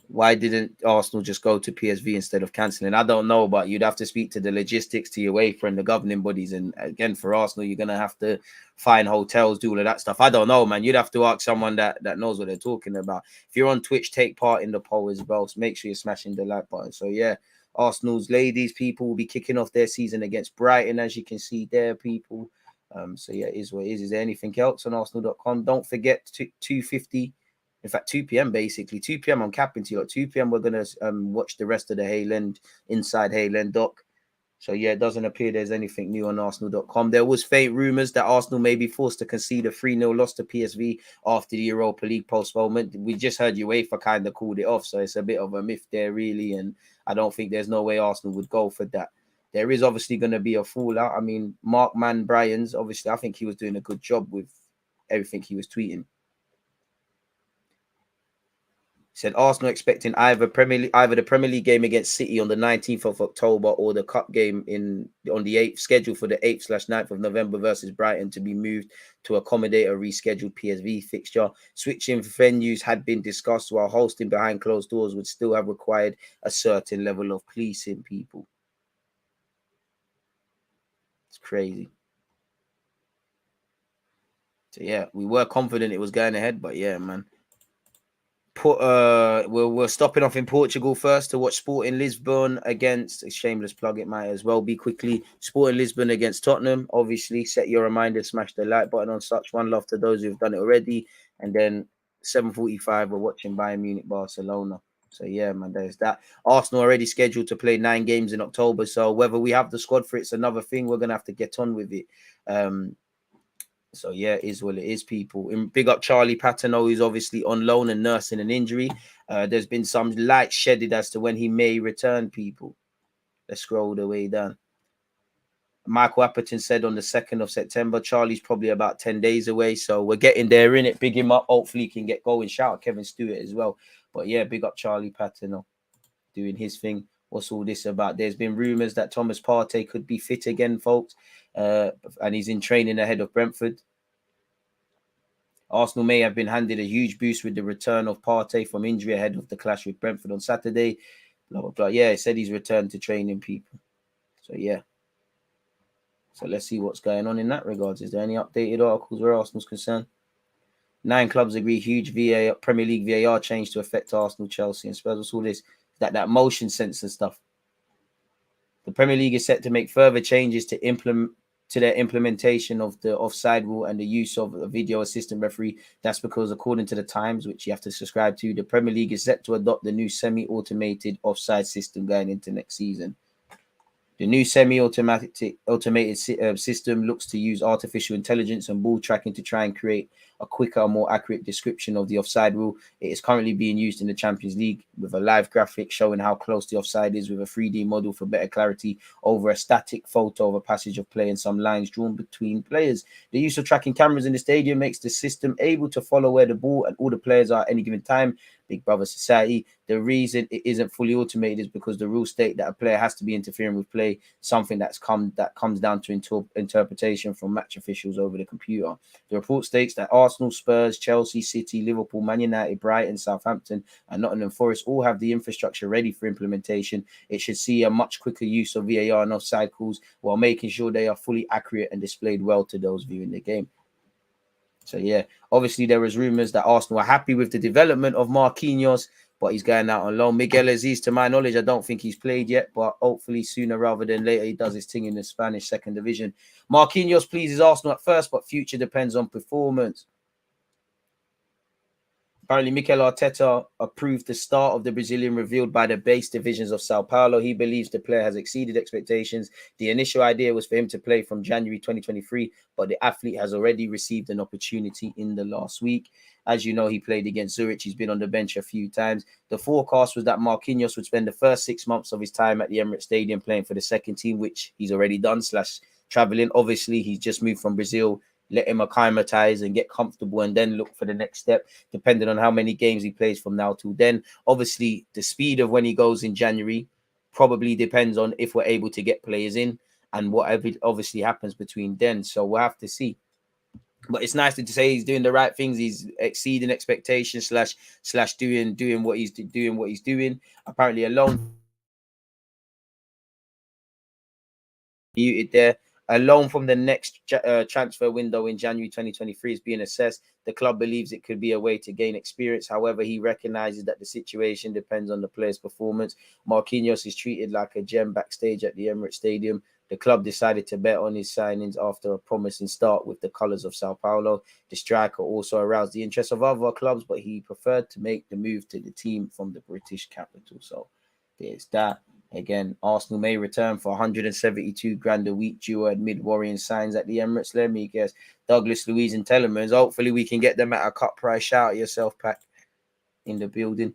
Why didn't Arsenal just go to PSV instead of cancelling? I don't know, but you'd have to speak to the logistics, to your UEFA and the governing bodies. And again, for Arsenal, you're going to have to find hotels, do all of that stuff. I don't know, man. You'd have to ask someone that knows what they're talking about. If you're on Twitch, take part in the poll as well. So make sure you're smashing the like button. So yeah, Arsenal's ladies, people, will be kicking off their season against Brighton, as you can see there, people. So yeah, it is what it is. Is there anything else on Arsenal.com? Don't forget 2:50. In fact, 2 p.m. basically. 2 p.m. I'm capping to you. At 2 p.m. we're going to watch the rest of the Hayland, Inside Hayland doc. So, yeah, it doesn't appear there's anything new on Arsenal.com. There was faint rumours that Arsenal may be forced to concede a 3-0 loss to PSV after the Europa League postponement. We just heard UEFA kind of called it off, so it's a bit of a myth there, really, and I don't think there's no way Arsenal would go for that. There is obviously going to be a fallout. I mean, Mark Man Bryans, obviously, I think he was doing a good job with everything he was tweeting. Said Arsenal expecting either the Premier League game against City on the 19th of October or the Cup game on the 8th, scheduled for the 8th/9th of November versus Brighton, to be moved to accommodate a rescheduled PSV fixture. Switching venues had been discussed, while hosting behind closed doors would still have required a certain level of policing, people. It's crazy. So yeah, we were confident it was going ahead, but yeah, man. We're stopping off in Portugal first to watch Sporting Lisbon against, a shameless plug, it might as well be quickly, Sporting Lisbon against Tottenham. Obviously, set your reminder, smash the like button on such. One love to those who've done it already. And then 7:45, we're watching Bayern Munich Barcelona. So yeah, man, there's that. Arsenal already scheduled to play 9 games in October. So whether we have the squad for it's another thing. We're gonna have to get on with it. So yeah, it is what it is, people. And big up Charlie Patino, who's obviously on loan and nursing an injury. There's been some light shedded as to when he may return, people. Let's scroll the way down. Michael Apperton said on the 2nd of September, Charlie's probably about 10 days away. So we're getting there, in it. Big him up. Hopefully he can get going. Shout out Kevin Stewart as well. But yeah, big up Charlie Patino doing his thing. What's all this about? There's been rumours that Thomas Partey could be fit again, folks. And he's in training ahead of Brentford. Arsenal may have been handed a huge boost with the return of Partey from injury ahead of the clash with Brentford on Saturday. Blah, blah, blah. Yeah, it said he's returned to training, people. So, yeah. So, let's see what's going on in that regards. Is there any updated articles where Arsenal's concerned? 9 clubs agree huge Premier League VAR change to affect Arsenal, Chelsea and Spurs. What's all this? That motion sensor stuff. The Premier League is set to make further changes to their implementation of the offside rule and the use of a video assistant referee. That's because, according to the Times, which you have to subscribe to, the Premier League is set to adopt the new semi-automated offside system going into next season. The new automated system looks to use artificial intelligence and ball tracking to try and create a quicker, more accurate description of the offside rule. It is currently being used in the Champions League with a live graphic showing how close the offside is with a 3D model for better clarity over a static photo of a passage of play and some lines drawn between players. The use of tracking cameras in the stadium makes the system able to follow where the ball and all the players are at any given time. Big Brother society. The reason it isn't fully automated is because the rules state that a player has to be interfering with play, something that comes down to interpretation from match officials over the computer. The report states that Arsenal, Spurs, Chelsea, City, Liverpool, Man United, Brighton, Southampton, and Nottingham Forest all have the infrastructure ready for implementation. It should see a much quicker use of VAR and offside calls while making sure they are fully accurate and displayed well to those viewing the game. So, yeah, obviously there was rumours that Arsenal are happy with the development of Marquinhos, but he's going out on loan. Miguel Aziz, to my knowledge, I don't think he's played yet, but hopefully sooner rather than later he does his thing in the Spanish second division. Marquinhos pleases Arsenal at first, but future depends on performance. Apparently, Mikel Arteta approved the start of the Brazilian revealed by the base divisions of Sao Paulo. He believes the player has exceeded expectations. The initial idea was for him to play from January 2023, but the athlete has already received an opportunity in the last week. As you know, he played against Zurich. He's been on the bench a few times. The forecast was that Marquinhos would spend the first 6 months of his time at the Emirates Stadium playing for the second team, which he's already done / traveling. Obviously, he's just moved from Brazil. Let him acclimatize and get comfortable and then look for the next step, depending on how many games he plays from now till then. Obviously, the speed of when he goes in January probably depends on if we're able to get players in and whatever obviously happens between then. So we'll have to see. But it's nice to say he's doing the right things. He's exceeding expectations / doing what he's doing. Apparently, alone muted there. A loan from the next transfer window in January 2023 is being assessed. The club believes it could be a way to gain experience. However, he recognizes that the situation depends on the player's performance. Marquinhos is treated like a gem backstage at the Emirates Stadium. The club decided to bet on his signings after a promising start with the colours of Sao Paulo. The striker also aroused the interest of other clubs, but he preferred to make the move to the team from the British capital. So there's that. Again, Arsenal may return for 172 grand a week duo amid worrying signs at the Emirates. Let me guess. Douglas, Luiz and Telemans. Hopefully we can get them at a cut price. Shout out yourself, Pack, in the building.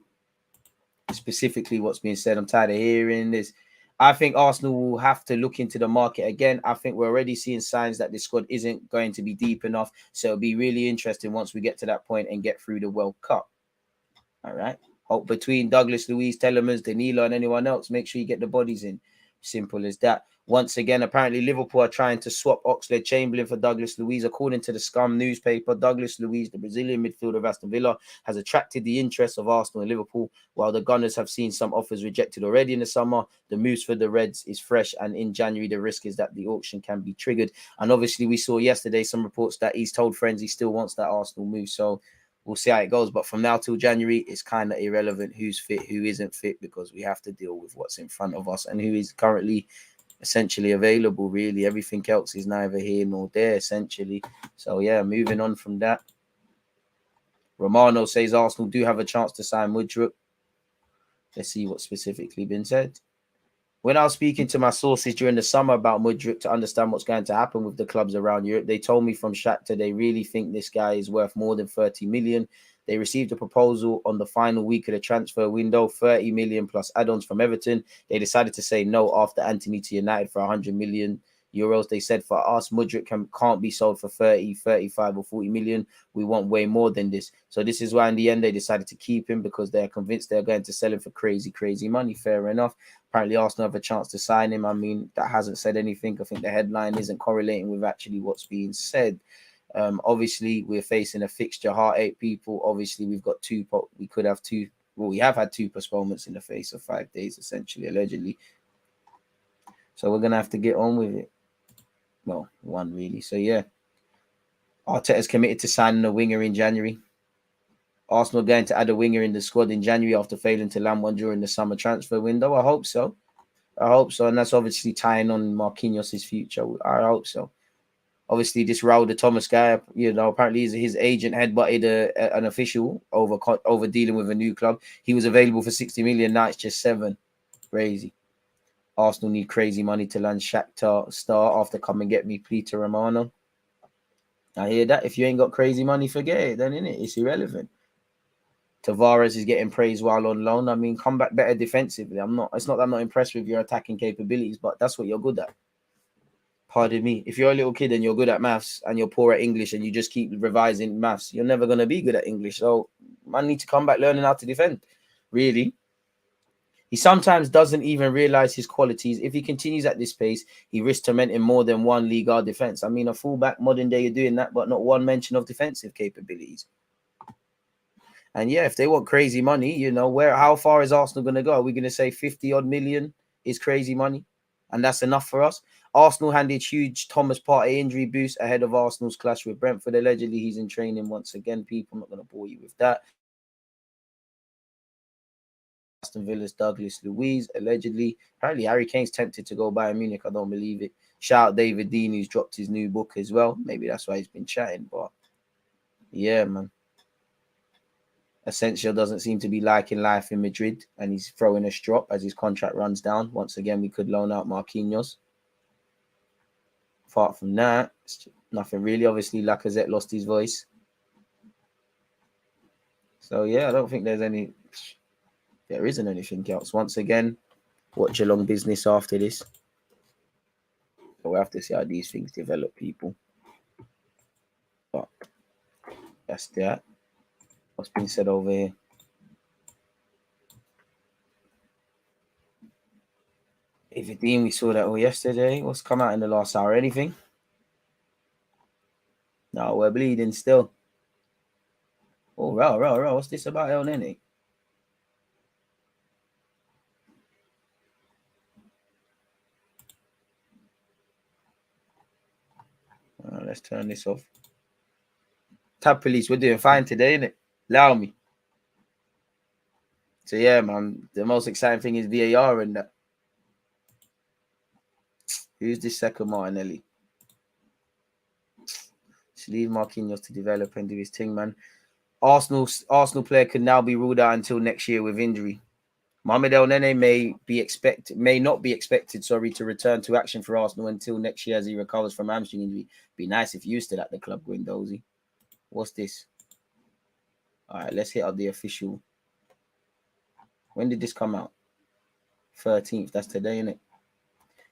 Specifically what's being said. I'm tired of hearing this. I think Arsenal will have to look into the market again. I think we're already seeing signs that the squad isn't going to be deep enough. So it'll be really interesting once we get to that point and get through the World Cup. All right. Hope between Douglas, Luiz, Telemans, Danilo, and anyone else, make sure you get the bodies in. Simple as that. Once again, apparently Liverpool are trying to swap Oxlade-Chamberlain for Douglas Luiz. According to the Scum newspaper, Douglas Luiz, the Brazilian midfielder of Aston Villa, has attracted the interest of Arsenal and Liverpool. While the Gunners have seen some offers rejected already in the summer, the moves for the Reds is fresh, and in January the risk is that the auction can be triggered. And obviously we saw yesterday some reports that he's told friends he still wants that Arsenal move. So we'll see how it goes. But from now till January, it's kind of irrelevant who's fit, who isn't fit, because we have to deal with what's in front of us and who is currently essentially available, really. Everything else is neither here nor there, essentially. So, yeah, moving on from that. Romano says Arsenal do have a chance to sign Mudryk. Let's see what's specifically been said. When I was speaking to my sources during the summer about Mudryk to understand what's going to happen with the clubs around Europe, they told me from Shakhtar they really think this guy is worth more than 30 million. They received a proposal on the final week of the transfer window, 30 million plus add-ons from Everton. They decided to say no after Anthony to United for 100 million euros. They said for us, Mudryk can't be sold for 30, 35 or 40 million. We want way more than this. So this is why in the end they decided to keep him, because they're convinced they're going to sell him for crazy, crazy money. Fair enough. Apparently Arsenal have a chance to sign him. I mean, that hasn't said anything. I think the headline isn't correlating with actually what's being said. Obviously, we're facing a fixture heartache, people. Obviously, we've got we have had two postponements in the face of 5 days, essentially, allegedly. So we're going to have to get on with it. Well, one really. So, yeah. Arteta's committed to signing a winger in January. Arsenal going to add a winger in the squad in January after failing to land one during the summer transfer window. I hope so. I hope so. And that's obviously tying on Marquinhos' future. I hope so. Obviously, this Raul de Thomas guy, you know, apparently his agent headbutted an official over dealing with a new club. He was available for 60 million. Now it's just 7. Crazy. Arsenal need crazy money to land Shakhtar star after come and get me Peter Romano. I hear that. If you ain't got crazy money, forget it. Then innit? It's irrelevant. Tavares is getting praised while on loan. I mean, come back better defensively. It's not that I'm not impressed with your attacking capabilities, but that's what you're good at. Pardon me. If you're a little kid and you're good at maths and you're poor at English and you just keep revising maths, you're never going to be good at English. So man need to come back learning how to defend. Really. He sometimes doesn't even realize his qualities. If he continues at this pace, he risks tormenting more than one Liga defense. I mean, a fullback, modern day, you're doing that, but not one mention of defensive capabilities. And yeah, if they want crazy money, you know, how far is Arsenal going to go? Are we going to say 50 odd million is crazy money? And that's enough for us. Arsenal handed huge Thomas Partey injury boost ahead of Arsenal's clash with Brentford. Allegedly, he's in training once again. People, I'm not going to bore you with that. Aston Villa's Douglas Luiz, allegedly. Apparently, Harry Kane's tempted to go Bayern Munich. I don't believe it. Shout out David Dean, who's dropped his new book as well. Maybe that's why he's been chatting. But yeah, man. Asensio doesn't seem to be liking life in Madrid, and he's throwing a strop as his contract runs down. Once again, we could loan out Marquinhos. Apart from that, nothing really. Obviously, Lacazette lost his voice. So yeah, I don't think there isn't anything else. Once again, watch along business after this. So we'll have to see how these things develop, people. But that's that. What's been said over here? Dean, we saw that all yesterday. What's come out in the last hour? Anything? No, we're bleeding still. Oh, row. What's this about El Nene? Let's turn this off. Tab police, we're doing fine today, innit? Allow me. So yeah, man, the most exciting thing is VAR and that. Who's this second Martinelli? Just leave Marquinhos to develop and do his thing, man. Arsenal player could now be ruled out until next year with injury. Mohamed El Nene may not be expected, to return to action for Arsenal until next year as he recovers from hamstring injury. Be nice if you still at the club, Guendouzi. What's this? All right, let's hit up the official. When did this come out? 13th. That's today, isn't it?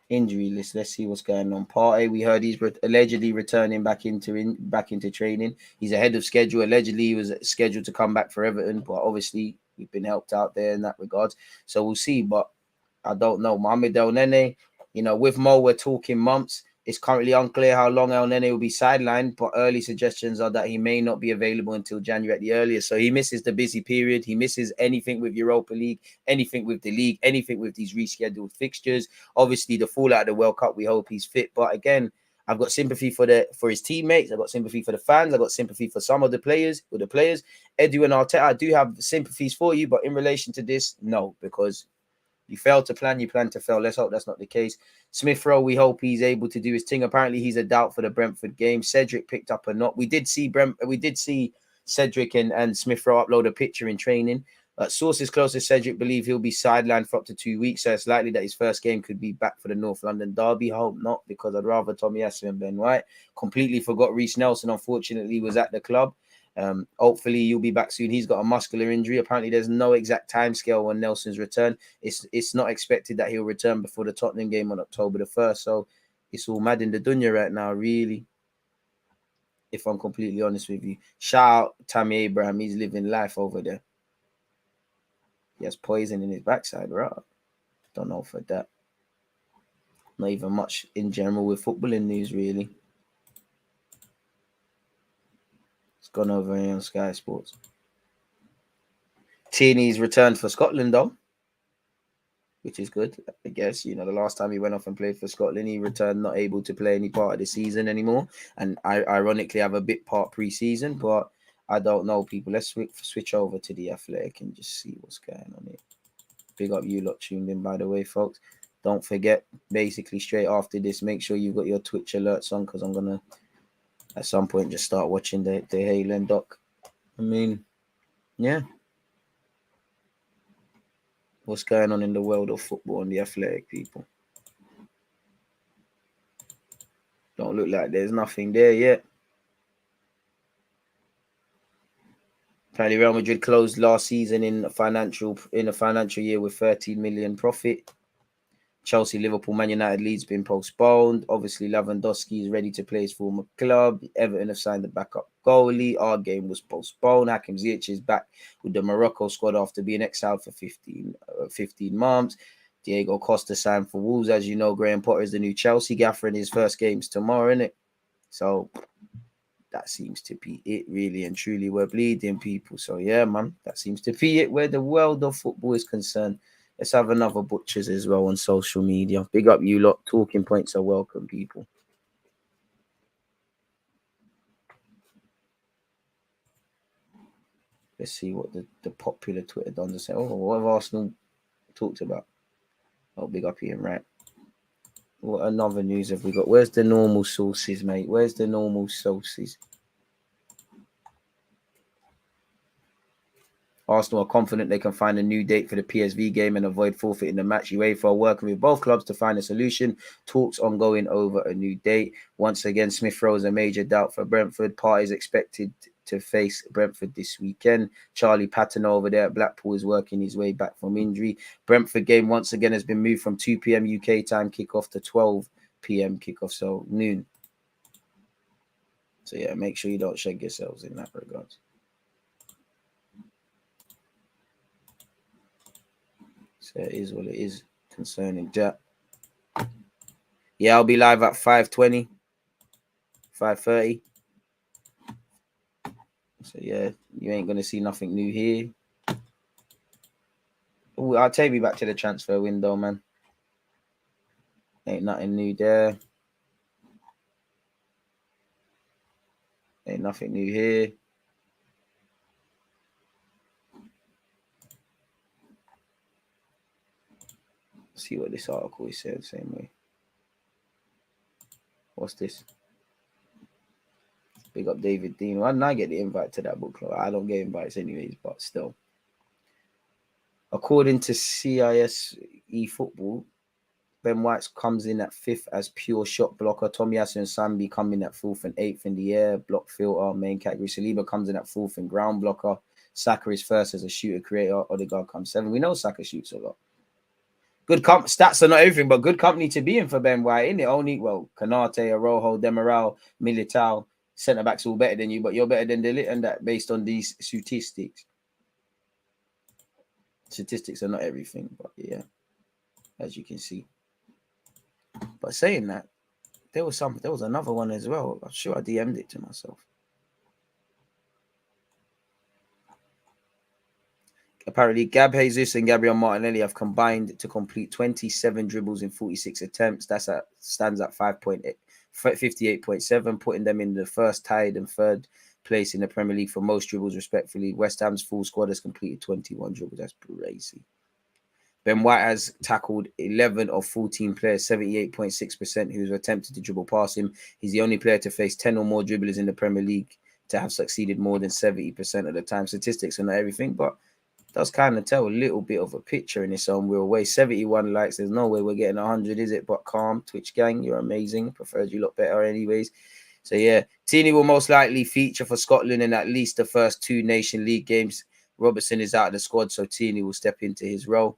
Injury list. Let's see what's going on. Partey, we heard he's allegedly returning back into training. He's ahead of schedule. Allegedly, he was scheduled to come back for Everton, but obviously we've been helped out there in that regard. So we'll see. But I don't know. Mohamed El Nene, with Mo, we're talking months. It's currently unclear how long El Nene will be sidelined, but early suggestions are that he may not be available until January at the earliest. So he misses the busy period. He misses anything with Europa League, anything with the league, anything with these rescheduled fixtures. Obviously, the fallout of the World Cup, we hope he's fit. But again, I've got sympathy for his teammates. I've got sympathy for the fans. I've got sympathy for some of the players. Edu and Arteta, I do have sympathies for you. But in relation to this, no, because you failed to plan, you plan to fail. Let's hope that's not the case. Smith Rowe, we hope he's able to do his thing. Apparently, he's a doubt for the Brentford game. Cedric picked up a knock. We did see Cedric and Smith Rowe upload a picture in training. Sources close to Cedric believe he'll be sidelined for up to 2 weeks, so it's likely that his first game could be back for the North London derby. I hope not, because I'd rather Tommy Asu and Ben White. Completely forgot Reece Nelson, unfortunately, was at the club. Hopefully you'll be back soon. He's got a muscular injury. Apparently there's no exact time scale on Nelson's return. It's not expected that he'll return before the Tottenham game on October the 1st. So it's all mad in the dunya right now, really, if I'm completely honest with you. Shout out Tammy Abraham. He's living life over there. He has poison in his backside, right? Don't know for that. Not even much in general with footballing news, really. Gone over here on Sky Sports. Tierney's returned for Scotland, though, which is good, I guess. The last time he went off and played for Scotland, he returned not able to play any part of the season anymore, and I ironically have a bit part pre-season, but I don't know, people. Let's switch over to the Athletic and just see what's going on here. Big up you lot tuned in, by the way, folks. Don't forget, basically straight after this, make sure you've got your Twitch alerts on, because I'm gonna at some point just start watching the Haaland doc. I mean, yeah. What's going on in the world of football and the athletic people? Don't look like there's nothing there yet. Apparently, Real Madrid closed last season in a financial year with 13 million profit. Chelsea, Liverpool, Man United, Leeds been postponed. Obviously, Lewandowski is ready to play his former club. Everton have signed the backup goalie. Our game was postponed. Hakim Ziyech is back with the Morocco squad after being exiled for 15 months. Diego Costa signed for Wolves. As you know, Graham Potter is the new Chelsea gaffer in his first games tomorrow, innit? So that seems to be it, really and truly. We're bleeding, people. So yeah, man, that seems to be it where the world of football is concerned. Let's have another butchers as well on social media. Big up you lot. Talking points are welcome, people. Let's see what the popular Twitter dons are saying. Oh, what have Arsenal talked about? Oh, big up Ian, right? What another news have we got? Where's the normal sources, mate? Where's the normal sources? Arsenal are confident they can find a new date for the PSV game and avoid forfeiting the match. UEFA are working with both clubs to find a solution. Talks ongoing over a new date. Once again, Smith throws a major doubt for Brentford. Partey is expected to face Brentford this weekend. Charlie Patton over there at Blackpool is working his way back from injury. Brentford game once again has been moved from 2 p.m. UK time kickoff to 12 p.m. kickoff, so noon. So yeah, make sure you don't shake yourselves in that regard. So it is what it is concerning that. Yeah, I'll be live at 5:20, 5:30. So yeah, you ain't gonna see nothing new here. Ooh, I'll take me back to the transfer window, man. Ain't nothing new there. Ain't nothing new here. See what this article is saying, same way. What's this? Big up David Dean. Why didn't I get the invite to that book club? I don't get invites anyways, but still. According to CIS eFootball, Ben White comes in at 5th as pure shot blocker. Tomiyasu and Sambi come in at 4th and 8th in the air. Block filter, main category. Saliba comes in at 4th in ground blocker. Saka is 1st as a shooter creator. Odegaard comes 7th. We know Saka shoots a lot. Good stats are not everything, but good company to be in for Ben White, isn't it? Only, well, Kanate, Arojo, Demiral, Militao, centre-backs all better than you, but you're better than Deluded, and that based on these statistics. Statistics are not everything, but yeah, as you can see. But saying that, there was another one as well. I'm sure I DM'd it to myself. Apparently, Gab Jesus and Gabriel Martinelli have combined to complete 27 dribbles in 46 attempts. Stands at 58.7, putting them in the first, tied, and third place in the Premier League for most dribbles, respectively. West Ham's full squad has completed 21 dribbles. That's crazy. Ben White has tackled 11 of 14 players, 78.6%, who have attempted to dribble past him. He's the only player to face 10 or more dribblers in the Premier League to have succeeded more than 70% of the time. Statistics are not everything, but does kind of tell a little bit of a picture in its own real way. 71 likes. There's no way we're getting 100, is it? But calm. Twitch gang, you're amazing. Preferred you lot better anyways. So yeah, Tierney will most likely feature for Scotland in at least the first 2 Nation League games. Robertson is out of the squad, so Tierney will step into his role.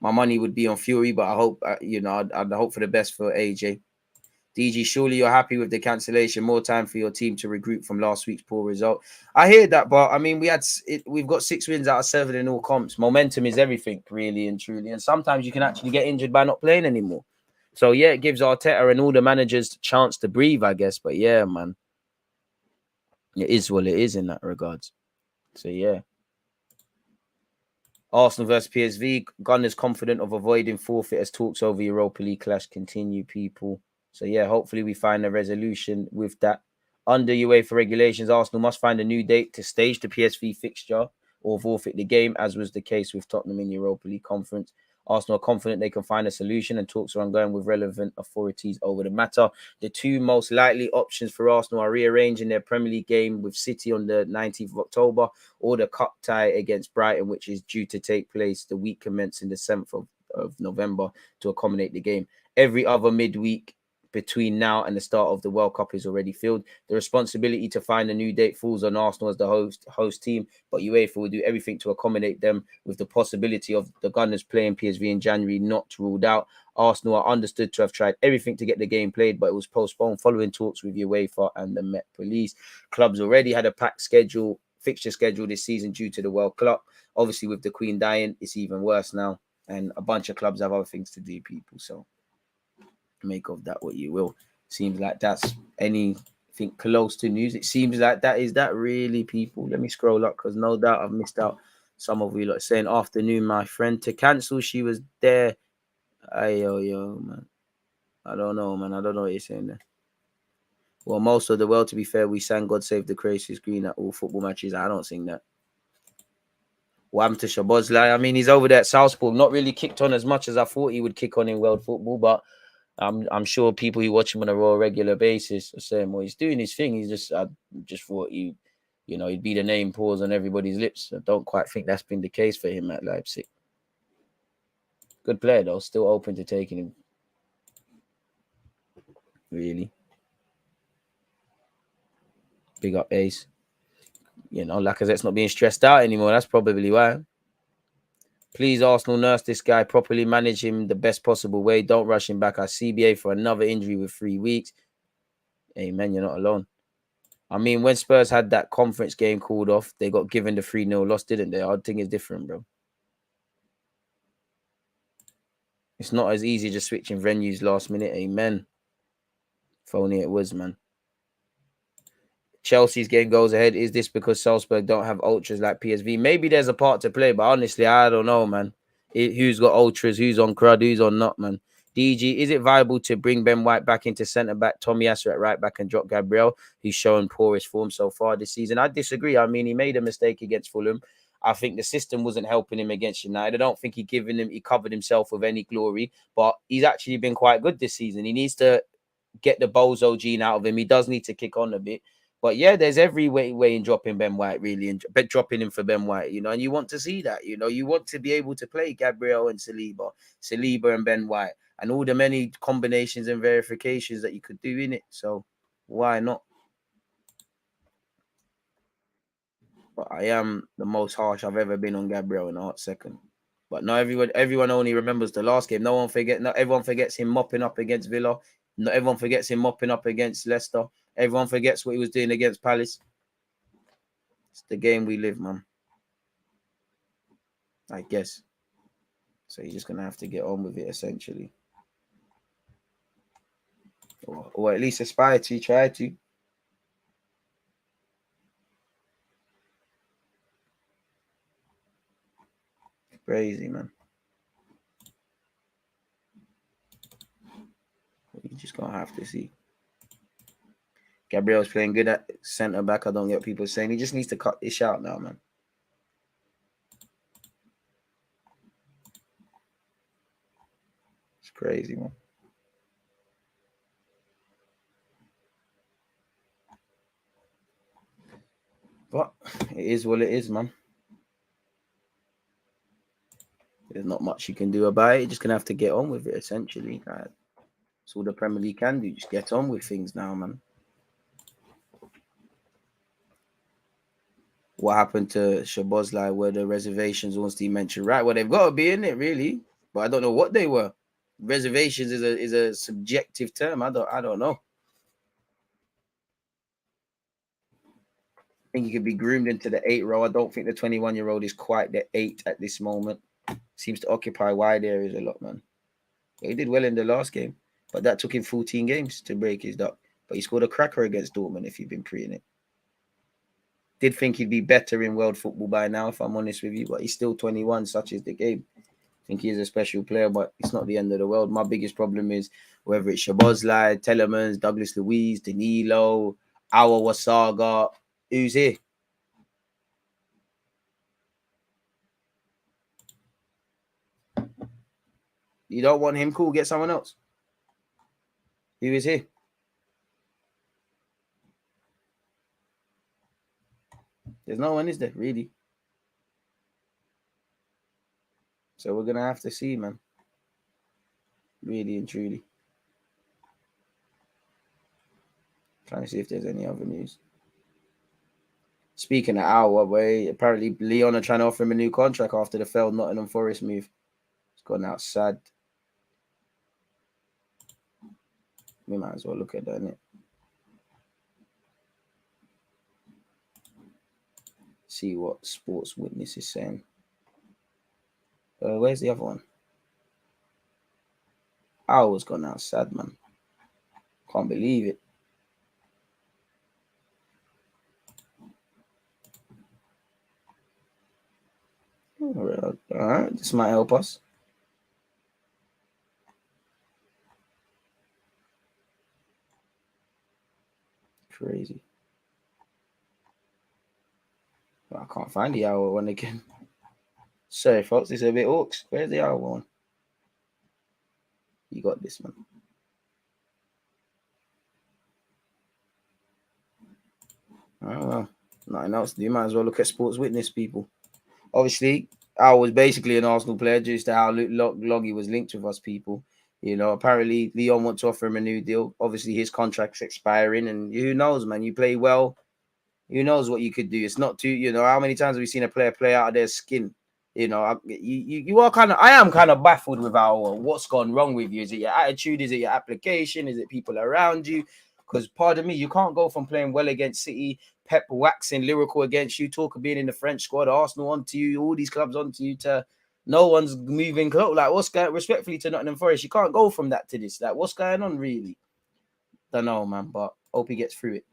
My money would be on Fury, but I hope, I'd hope for the best for AJ. DG, surely you're happy with the cancellation. More time for your team to regroup from last week's poor result. I hear that, but I mean, we've got 6 wins out of 7 in all comps. Momentum is everything, really and truly. And sometimes you can actually get injured by not playing anymore. So yeah, it gives Arteta and all the managers a chance to breathe, I guess. But yeah, man, it is what it is in that regards. So yeah. Arsenal versus PSV. Gunners confident of avoiding forfeit as talks over Europa League clash continue, people. So yeah, hopefully we find a resolution with that. Under UEFA regulations, Arsenal must find a new date to stage the PSV fixture or forfeit the game, as was the case with Tottenham in Europa League conference. Arsenal are confident they can find a solution and talks are ongoing with relevant authorities over the matter. The two most likely options for Arsenal are rearranging their Premier League game with City on the 19th of October or the cup tie against Brighton, which is due to take place the week commencing the 7th of November to accommodate the game. Every other midweek between now and the start of the World Cup is already filled. The responsibility to find a new date falls on Arsenal as the host team, but UEFA will do everything to accommodate them, with the possibility of the Gunners playing PSV in January not ruled out. Arsenal are understood to have tried everything to get the game played, but it was postponed following talks with UEFA and the Met Police. Clubs already had a packed fixture schedule this season due to the World Cup. Obviously, with the Queen dying, it's even worse now, and a bunch of clubs have other things to do, people. So make of that what you will. Seems like that's anything close to news. It seems like that is that really, people. Let me scroll up because no doubt I've missed out some of you lot saying afternoon, my friend. To cancel, she was there. Yo, man. I don't know, man. I don't know what you're saying there. Well, most of the world, to be fair, we sang God Save the Craziest Green at all football matches. I don't sing that. What happened to Szoboszlai? I mean, he's over there at Southport. Not really kicked on as much as I thought he would kick on in world football, but I'm sure people who watch him on a regular basis are saying, well, he's doing his thing. I just thought he'd be the name pause on everybody's lips. I don't quite think that's been the case for him at Leipzig. Good player, though. Still open to taking him. Really. Big up Ace. Lacazette's not being stressed out anymore. That's probably why. Please, Arsenal, nurse this guy properly, manage him the best possible way. Don't rush him back. Our CBA for another injury with 3 weeks. Amen, you're not alone. I mean, when Spurs had that conference game called off, they got given the 3-0 loss, didn't they? I think it's different, bro. It's not as easy just switching venues last minute. Amen. If only it was, man. Chelsea's game goes ahead. Is this because Salzburg don't have ultras like PSV? Maybe there's a part to play, but honestly, I don't know, man. Who's got ultras? Who's on crud? Who's on not, man? DG, is it viable to bring Ben White back into centre-back, Tomiyasu at right-back, and drop Gabriel, who's shown poorest form so far this season? I disagree. I mean, he made a mistake against Fulham. I think the system wasn't helping him against United. I don't think he covered himself with any glory, but he's actually been quite good this season. He needs to get the bozo gene out of him. He does need to kick on a bit. But yeah, there's every way in dropping Ben White, really, and dropping him for Ben White, and you want to see that, you want to be able to play Gabriel and Saliba and Ben White, and all the many combinations and verifications that you could do in it. So why not? But I am the most harsh I've ever been on Gabriel in a hot second. But not everyone only remembers the last game. Not everyone forgets him mopping up against Villa. Not everyone forgets him mopping up against Leicester. Everyone forgets what he was doing against Palace. It's the game we live, man. I guess. So you're just going to have to get on with it, essentially. Or at least aspire to, try to. Crazy, man. You're just going to have to see. Gabriel's playing good at centre back. I don't get what people are saying. He just needs to cut this out now, man. It's crazy, man. But it is what it is, man. There's not much you can do about it. You're just going to have to get on with it, essentially. That's all the Premier League can do. Just get on with things now, man. What happened to Szoboszlai? Were the reservations once he mentioned? Right, well, they've got to be in it, really. But I don't know what they were. Reservations is a subjective term. I don't know. I think he could be groomed into the 8 role. I don't think the 21-year-old is quite the 8 at this moment. Seems to occupy wide areas a lot, man. He did well in the last game, but that took him 14 games to break his duck. But he scored a cracker against Dortmund, if you've been pre-ing it. Did think he'd be better in world football by now, if I'm honest with you, but he's still 21, such is the game. I think he is a special player, but it's not the end of the world. My biggest problem is whether it's Szoboszlai, Telemans, Douglas Luiz, Danilo, Awa Wasaga, who's here? You don't want him? Cool, get someone else. Who is he? There's no one, is there, really? So we're going to have to see, man. Really and truly. Trying to see if there's any other news. Speaking of our way, apparently Leon are trying to offer him a new contract after the failed Nottingham Forest move. It's gone out sad. We might as well look at that, innit? See what Sports Witness is saying. Where's the other one? Ours gone out sad, man. Can't believe it. All right, this might help us. Crazy. Well, I can't find the hour one again. Sorry, folks, it's a bit orcs. Where's the hour one? You got this, man. Oh, well, nothing else. You might as well look at Sports Witness, people. Obviously, I was basically an Arsenal player due to how Loggy was linked with us, people. You know, apparently Leon wants to offer him a new deal. Obviously, his contract's expiring, and who knows, man? You play well, who knows what you could do? It's not too, you know, how many times have we seen a player play out of their skin? You know, you are kind of, I am kind of baffled with what's gone wrong with you. Is it your attitude? Is it your application? Is it people around you? Because pardon me, you can't go from playing well against City, Pep waxing lyrical against you, talk of being in the French squad, Arsenal onto you, all these clubs onto you, to no one's moving close. Like, what's going, respectfully to Nottingham Forest, you can't go from that to this. Like, what's going on, really? Don't know, man, but hope he gets through it.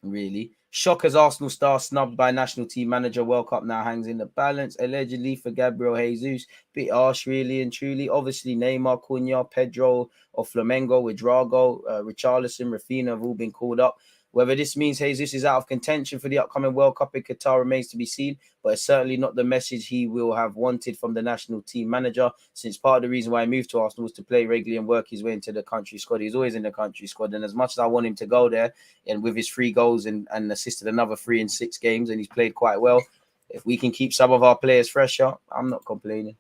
Really. Shock as Arsenal star snubbed by national team manager. World Cup now hangs in the balance, allegedly, for Gabriel Jesus. Bit harsh, really and truly. Obviously, Neymar, Cunha, Pedro of Flamengo, with Drago, Richarlison, Rafinha have all been called up. Whether this means Jesus is out of contention for the upcoming World Cup in Qatar remains to be seen, but it's certainly not the message he will have wanted from the national team manager, since part of the reason why he moved to Arsenal was to play regularly and work his way into the country squad. He's always in the country squad, and as much as I want him to go there, and with his 3 goals and assisted another 3 in 6 games, and he's played quite well, if we can keep some of our players fresher, I'm not complaining.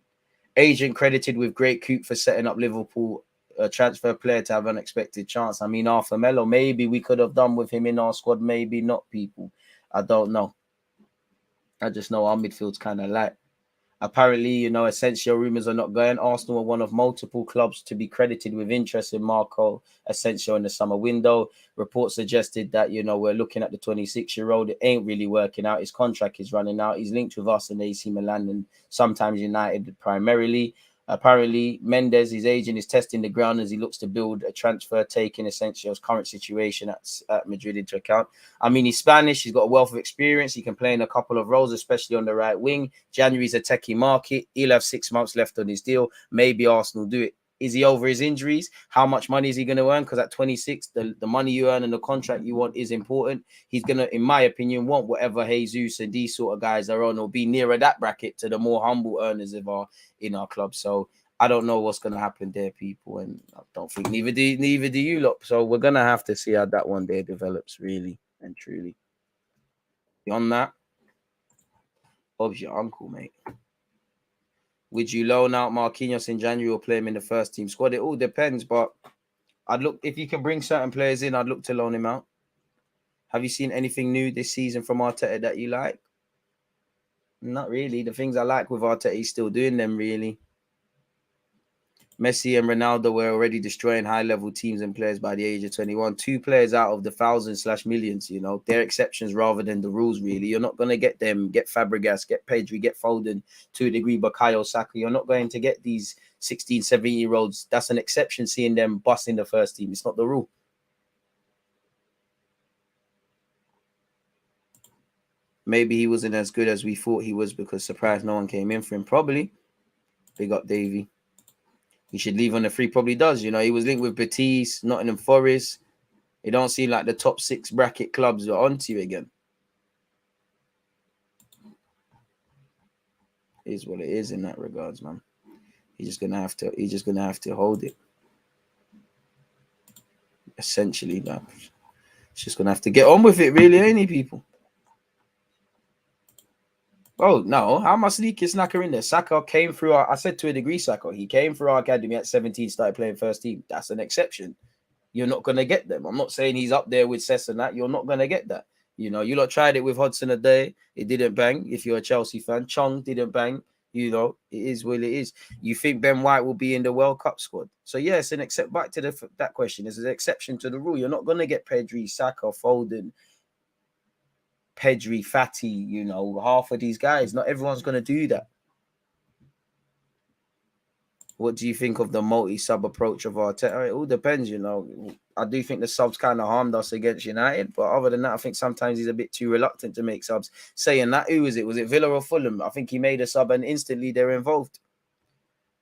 Agent credited with great coup for setting up Liverpool a transfer player to have an unexpected chance. I mean, Arthur Melo, maybe we could have done with him in our squad, maybe not, people. I don't know. I just know our midfield's kind of light. Apparently, you know, Asensio rumours are not going. Arsenal are one of multiple clubs to be credited with interest in Marco Asensio in the summer window. Reports suggested that, you know, we're looking at the 26-year-old. It ain't really working out. His contract is running out. He's linked with us and AC Milan and sometimes United primarily. Apparently, Mendes, his agent, is testing the ground as he looks to build a transfer, taking Asensio's current situation at Madrid into account. I mean, he's Spanish. He's got a wealth of experience. He can play in a couple of roles, especially on the right wing. January's a techie market. He'll have 6 months left on his deal. Maybe Arsenal do it. Is he over his injuries? How much money is he going to earn? Because at 26, the money you earn and the contract you want is important. He's going to, in my opinion, want whatever Jesus and these sort of guys are on, or be nearer that bracket to the more humble earners in our club. So I don't know what's going to happen there, people. And I don't think neither do you lot. So we're going to have to see how that one day develops, really and truly. Beyond that, Bob's your uncle, mate. Would you loan out Marquinhos in January or play him in the first team squad? It all depends, but I'd look, if you can bring certain players in, I'd look to loan him out. Have you seen anything new this season from Arteta that you like? Not really. The things I like with Arteta, he's still doing them, really. Messi and Ronaldo were already destroying high-level teams and players by the age of 21. 2 players out of the thousands/millions, you know. They're exceptions rather than the rules, really. You're not going to get them, get Fabregas, get Pedri, get Foden, to a degree, Bukayo Saka. You're not going to get these 16, 17-year-olds. That's an exception, seeing them bust in the first team. It's not the rule. Maybe he wasn't as good as we thought he was because surprised no one came in for him. Probably. Big up, Davey. He should leave on the free. Probably does. You know, he was linked with Betis, Nottingham Forest. It don't seem like the top 6 bracket clubs are onto you again. Is what it is in that regards, man. He's just gonna have to hold it. Essentially, that he's just gonna have to get on with it, really, ain't he, people? Oh no, how am I sneaking Saka in there? Saka came through I said to a degree, Saka. He came through our academy at 17, started playing first team. That's an exception. You're not gonna get them. I'm not saying he's up there with Cess and that. You're not gonna get that. You know, you lot tried it with Hudson-Odoi. It didn't bang. If you're a Chelsea fan, Chong didn't bang. You know, it is what it is. You think Ben White will be in the World Cup squad? So yes, back to that question. There's an exception to the rule. You're not gonna get Pedri, Saka, Foden, Pedri, Fatty, you know, half of these guys. Not everyone's going to do that. What do you think of the multi-sub approach of Arteta? It all depends, you know. I do think the subs kind of harmed us against United, but other than that, I think sometimes he's a bit too reluctant to make subs. Saying that, who was it? Was it Villa or Fulham? I think he made a sub and instantly they're involved.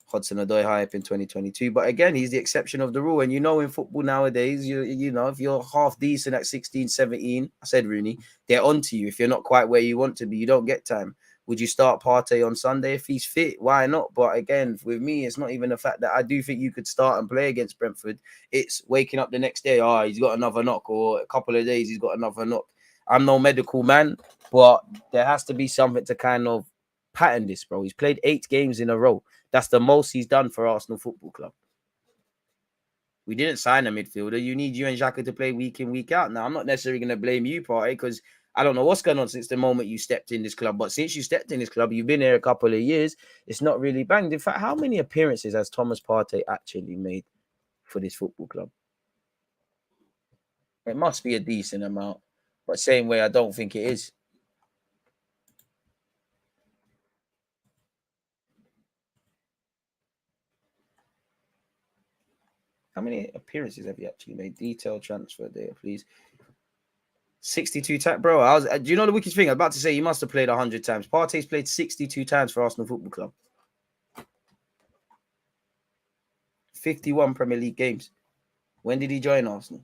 Hudson-Odoi high up in 2022. But again, he's the exception of the rule. And you know, in football nowadays, you know, if you're half decent at 16, 17, I said Rooney, they're onto you. If you're not quite where you want to be, you don't get time. Would you start Partey on Sunday if he's fit? Why not? But again, with me, it's not even the fact that I do think you could start and play against Brentford. It's waking up the next day, he's got another knock, or a couple of days, he's got another knock. I'm no medical man, but there has to be something to kind of pattern this, bro. He's played 8 games in a row. That's the most he's done for Arsenal Football Club. We didn't sign a midfielder. You need you and Xhaka to play week in, week out. Now, I'm not necessarily going to blame you, Partey, because I don't know what's going on since the moment you stepped in this club. But since you stepped in this club, you've been here a couple of years. It's not really banged. In fact, how many appearances has Thomas Partey actually made for this football club? It must be a decent amount. But same way, I don't think it is. How many appearances have you actually made? Detailed transfer there, please. 62 times, bro. Do you know the wicked thing? I was about to say he must have played 100 times. Partey's played 62 times for Arsenal Football Club. 51 Premier League games. When did he join Arsenal?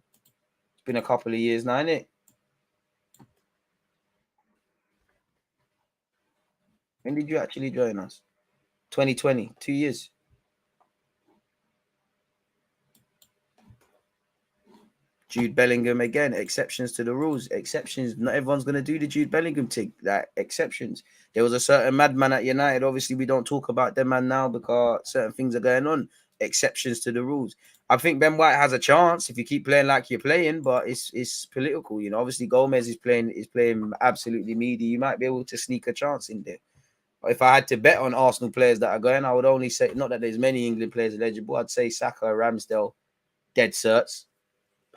It's been a couple of years now, isn't it? When did you actually join us? 2020, 2 years. Jude Bellingham, again, exceptions to the rules. Exceptions. Not everyone's going to do the Jude Bellingham thing. That exceptions. There was a certain madman at United. Obviously, we don't talk about them man now because certain things are going on. Exceptions to the rules. I think Ben White has a chance if you keep playing like you're playing, but it's political. You know, obviously Gomez is playing absolutely meaty. You might be able to sneak a chance in there. But if I had to bet on Arsenal players that are going, I would only say, not that there's many England players eligible, I'd say Saka, Ramsdale, dead certs.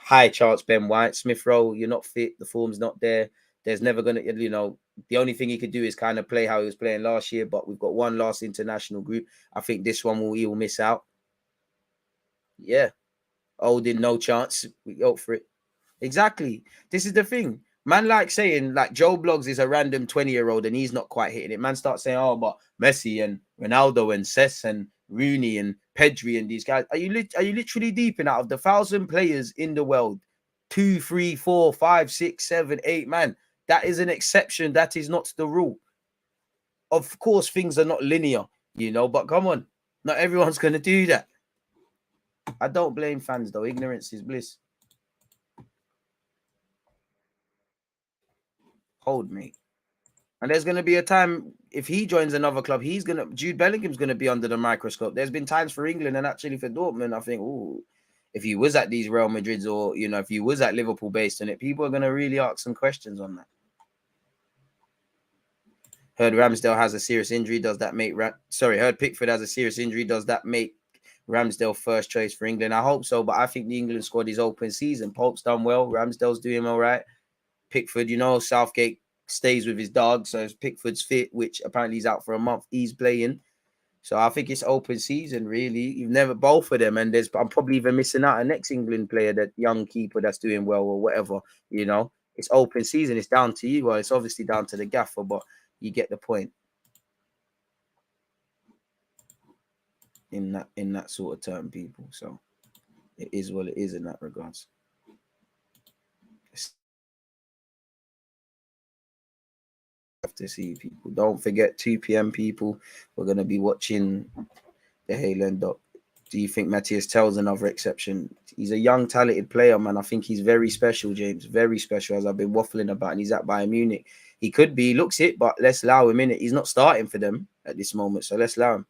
High chance Ben White. Smith Rowe, you're not fit. The form's not there. There's never going to, you know, the only thing he could do is kind of play how he was playing last year, but we've got one last international group. I think this one he will miss out. Yeah. Holding no chance. We go for it. Exactly. This is the thing. Man, like saying, like Joe Bloggs is a random 20-year-old and he's not quite hitting it. Man starts saying, oh, but Messi and Ronaldo and Cess and Rooney and Pedri and these guys. Are you literally deep in out of the 1,000 players in the world? 2, 3, 4, 5, 6, 7, 8, man. That is an exception. That is not the rule. Of course, things are not linear, you know, but come on. Not everyone's going to do that. I don't blame fans, though. Ignorance is bliss. Hold me. And there's going to be a time, if he joins another club, Jude Bellingham's going to be under the microscope. There's been times for England and actually for Dortmund, I think, if he was at these Real Madrids or, you know, if he was at Liverpool based on it, people are going to really ask some questions on that. Heard Ramsdale has a serious injury. Does that make... heard Pickford has a serious injury. Does that make Ramsdale first choice for England? I hope so, but I think the England squad is open season. Pope's done well. Ramsdale's doing all right. Pickford, you know, Southgate stays with his dog, so if Pickford's fit, which apparently he's out for a month, he's playing. So I think it's open season, really. You've never both of them, and I'm probably even missing out an ex-England player, that young keeper that's doing well or whatever. You know, it's open season. It's down to you. Well, it's obviously down to the gaffer, but you get the point. In that sort of term, people. So it is what it is in that regards. To see people. Don't forget 2 p.m. people. We're going to be watching the Haaland doc. Do you think Matthias Tell's another exception? He's a young, talented player, man. I think he's very special, James. Very special, as I've been waffling about. And he's at Bayern Munich. He could be, looks it, but let's allow him in it. He's not starting for them at this moment, so let's allow him.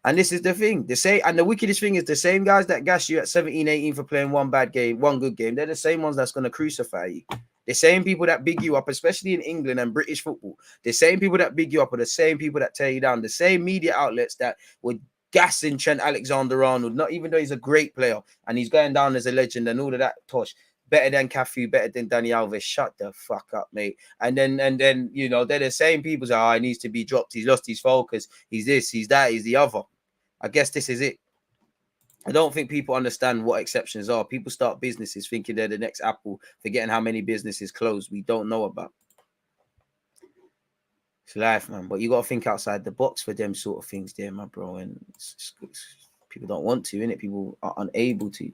And this is the thing. And the wickedest thing is the same guys that gas you at 17, 18 for playing one bad game, one good game, they're the same ones that's going to crucify you. The same people that big you up, especially in England and British football, the same people that big you up are the same people that tear you down. The same media outlets that would gassing Trent Alexander-Arnold, not even though he's a great player and he's going down as a legend and all of that tosh. Better than Cafu, better than Dani Alves. Shut the fuck up, mate. And then you know, they're the same people that he needs to be dropped. He's lost his focus. He's this, he's that, he's the other. I guess this is it. I don't think people understand what exceptions are. People start businesses thinking they're the next Apple, forgetting how many businesses close we don't know about. It's life, man. But you got to think outside the box for them sort of things there, my bro. And people don't want to, innit? People are unable to.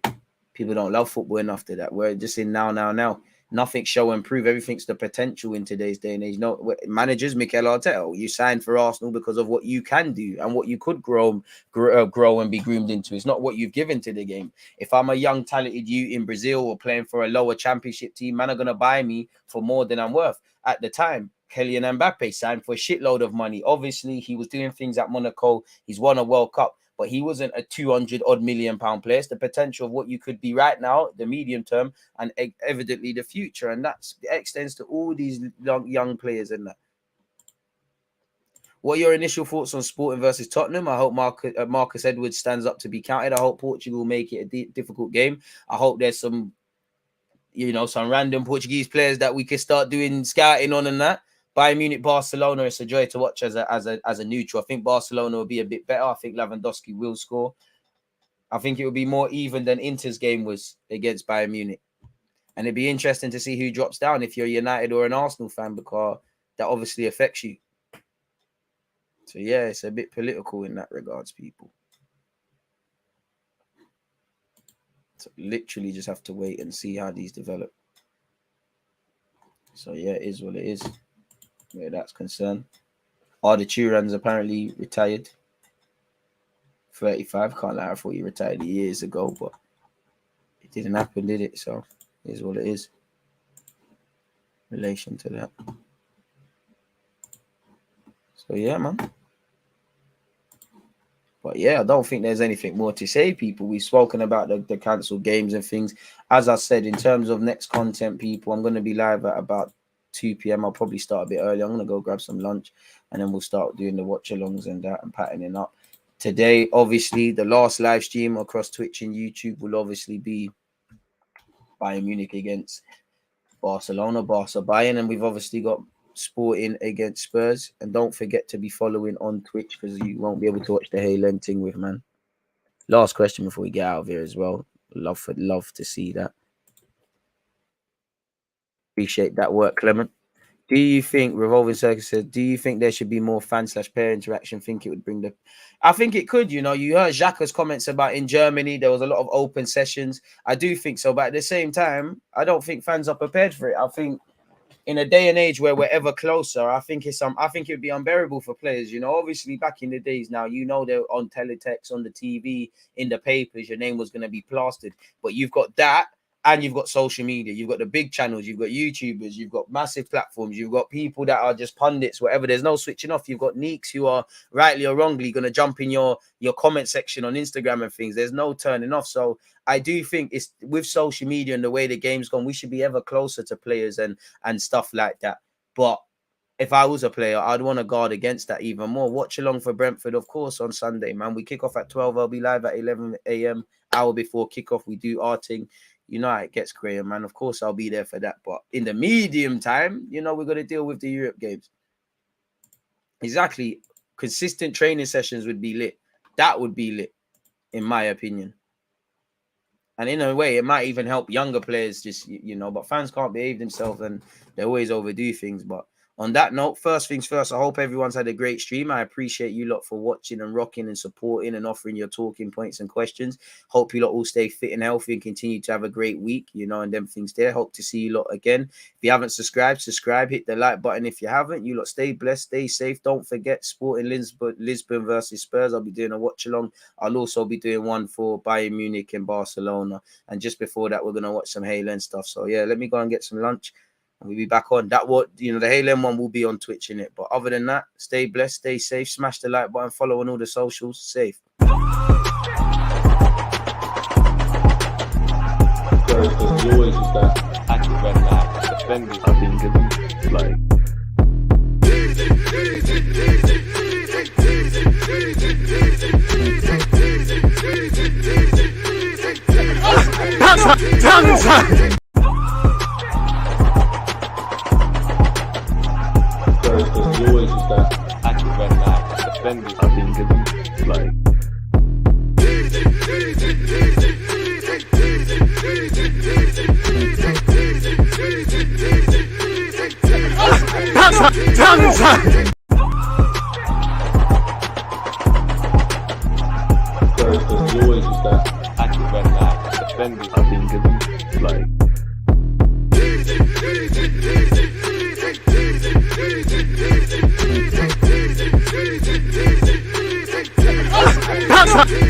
People don't love football enough to that. We're just in now. Nothing show and prove. Everything's the potential in today's day and age. No managers, Mikel Arteta, you signed for Arsenal because of what you can do and what you could grow and be groomed into. It's not what you've given to the game. If I'm a young, talented youth in Brazil or playing for a lower championship team, man are going to buy me for more than I'm worth. At the time, Kylian Mbappe signed for a shitload of money. Obviously, he was doing things at Monaco. He's won a World Cup. But he wasn't a 200-odd million pound player. It's the potential of what you could be right now, the medium term, and evidently the future. And that extends to all these young players in that. What are your initial thoughts on Sporting versus Tottenham? I hope Marcus Edwards stands up to be counted. I hope Portugal make it a difficult game. I hope there's some random Portuguese players that we can start doing scouting on and that. Bayern Munich, Barcelona, it's a joy to watch as a neutral. I think Barcelona will be a bit better. I think Lewandowski will score. I think it will be more even than Inter's game was against Bayern Munich. And it'd be interesting to see who drops down if you're a United or an Arsenal fan, because that obviously affects you. So, yeah, it's a bit political in that regards, people. So literally just have to wait and see how these develop. So, yeah, it is what it is. Where that's concerned. Arda Turan's apparently retired. 35. Can't lie, I thought he retired years ago, but it didn't happen, did it? So it is what it is. In relation to that. So yeah, man. But yeah, I don't think there's anything more to say, people. We've spoken about the cancelled games and things. As I said, in terms of next content, people, I'm going to be live at about 2 p.m. I'll probably start a bit early. I'm going to go grab some lunch and then we'll start doing the watch-alongs and that and patterning up. Today, obviously, the last live stream across Twitch and YouTube will obviously be Bayern Munich against Barcelona, Bayern, and we've obviously got Sporting against Spurs. And don't forget to be following on Twitch because you won't be able to watch the Haaland thing with, man. Last question before we get out of here as well. Love to see that. Appreciate that work, Clement. Do you think, Revolving Circus says, do you think there should be more fan/player interaction? Think it would bring I think it could, you heard Xhaka's comments about in Germany, there was a lot of open sessions. I do think so, but at the same time, I don't think fans are prepared for it. I think in a day and age where we're ever closer, I think it would be unbearable for players. Obviously back in the days now, they're on teletext, on the TV, in the papers, your name was going to be plastered. But you've got that. And you've got social media, you've got the big channels, you've got YouTubers, you've got massive platforms, you've got people that are just pundits, whatever. There's no switching off. You've got neeks who are rightly or wrongly going to jump in your comment section on Instagram and things. There's no turning off. So I do think it's with social media and the way the game's gone, we should be ever closer to players and stuff like that. But if I was a player, I'd want to guard against that even more. Watch along for Brentford, of course, on Sunday, man. We kick off at 12. I'll be live at 11 a.m. hour before kickoff. We do our thing. It gets Graham, man. Of course, I'll be there for that. But in the medium time, we're going to deal with the Europe games. Exactly. Consistent training sessions would be lit. That would be lit, in my opinion. And in a way, it might even help younger players but fans can't behave themselves and they always overdo things. But on that note, first things first, I hope everyone's had a great stream. I appreciate you lot for watching and rocking and supporting and offering your talking points and questions. Hope you lot all stay fit and healthy and continue to have a great week, you know, and them things there. Hope to see you lot again. If you haven't subscribed, hit the like button. If you haven't, you lot stay blessed, stay safe. Don't forget Sporting Lisbon versus Spurs. I'll be doing a watch along. I'll also be doing one for Bayern Munich and Barcelona. And just before that, we're going to watch some Halo and stuff. So yeah, let me go and get some lunch. We'll be back on that. What, you know, the Halo one will be on Twitch in it. But other than that, stay blessed, stay safe, smash the like button, follow on all the socials. Safe. So there's always just that active red flag defending. I think it's like. There's always just that active red flag defending. I think it's like. There's always just that active red flag defending. I think it's like.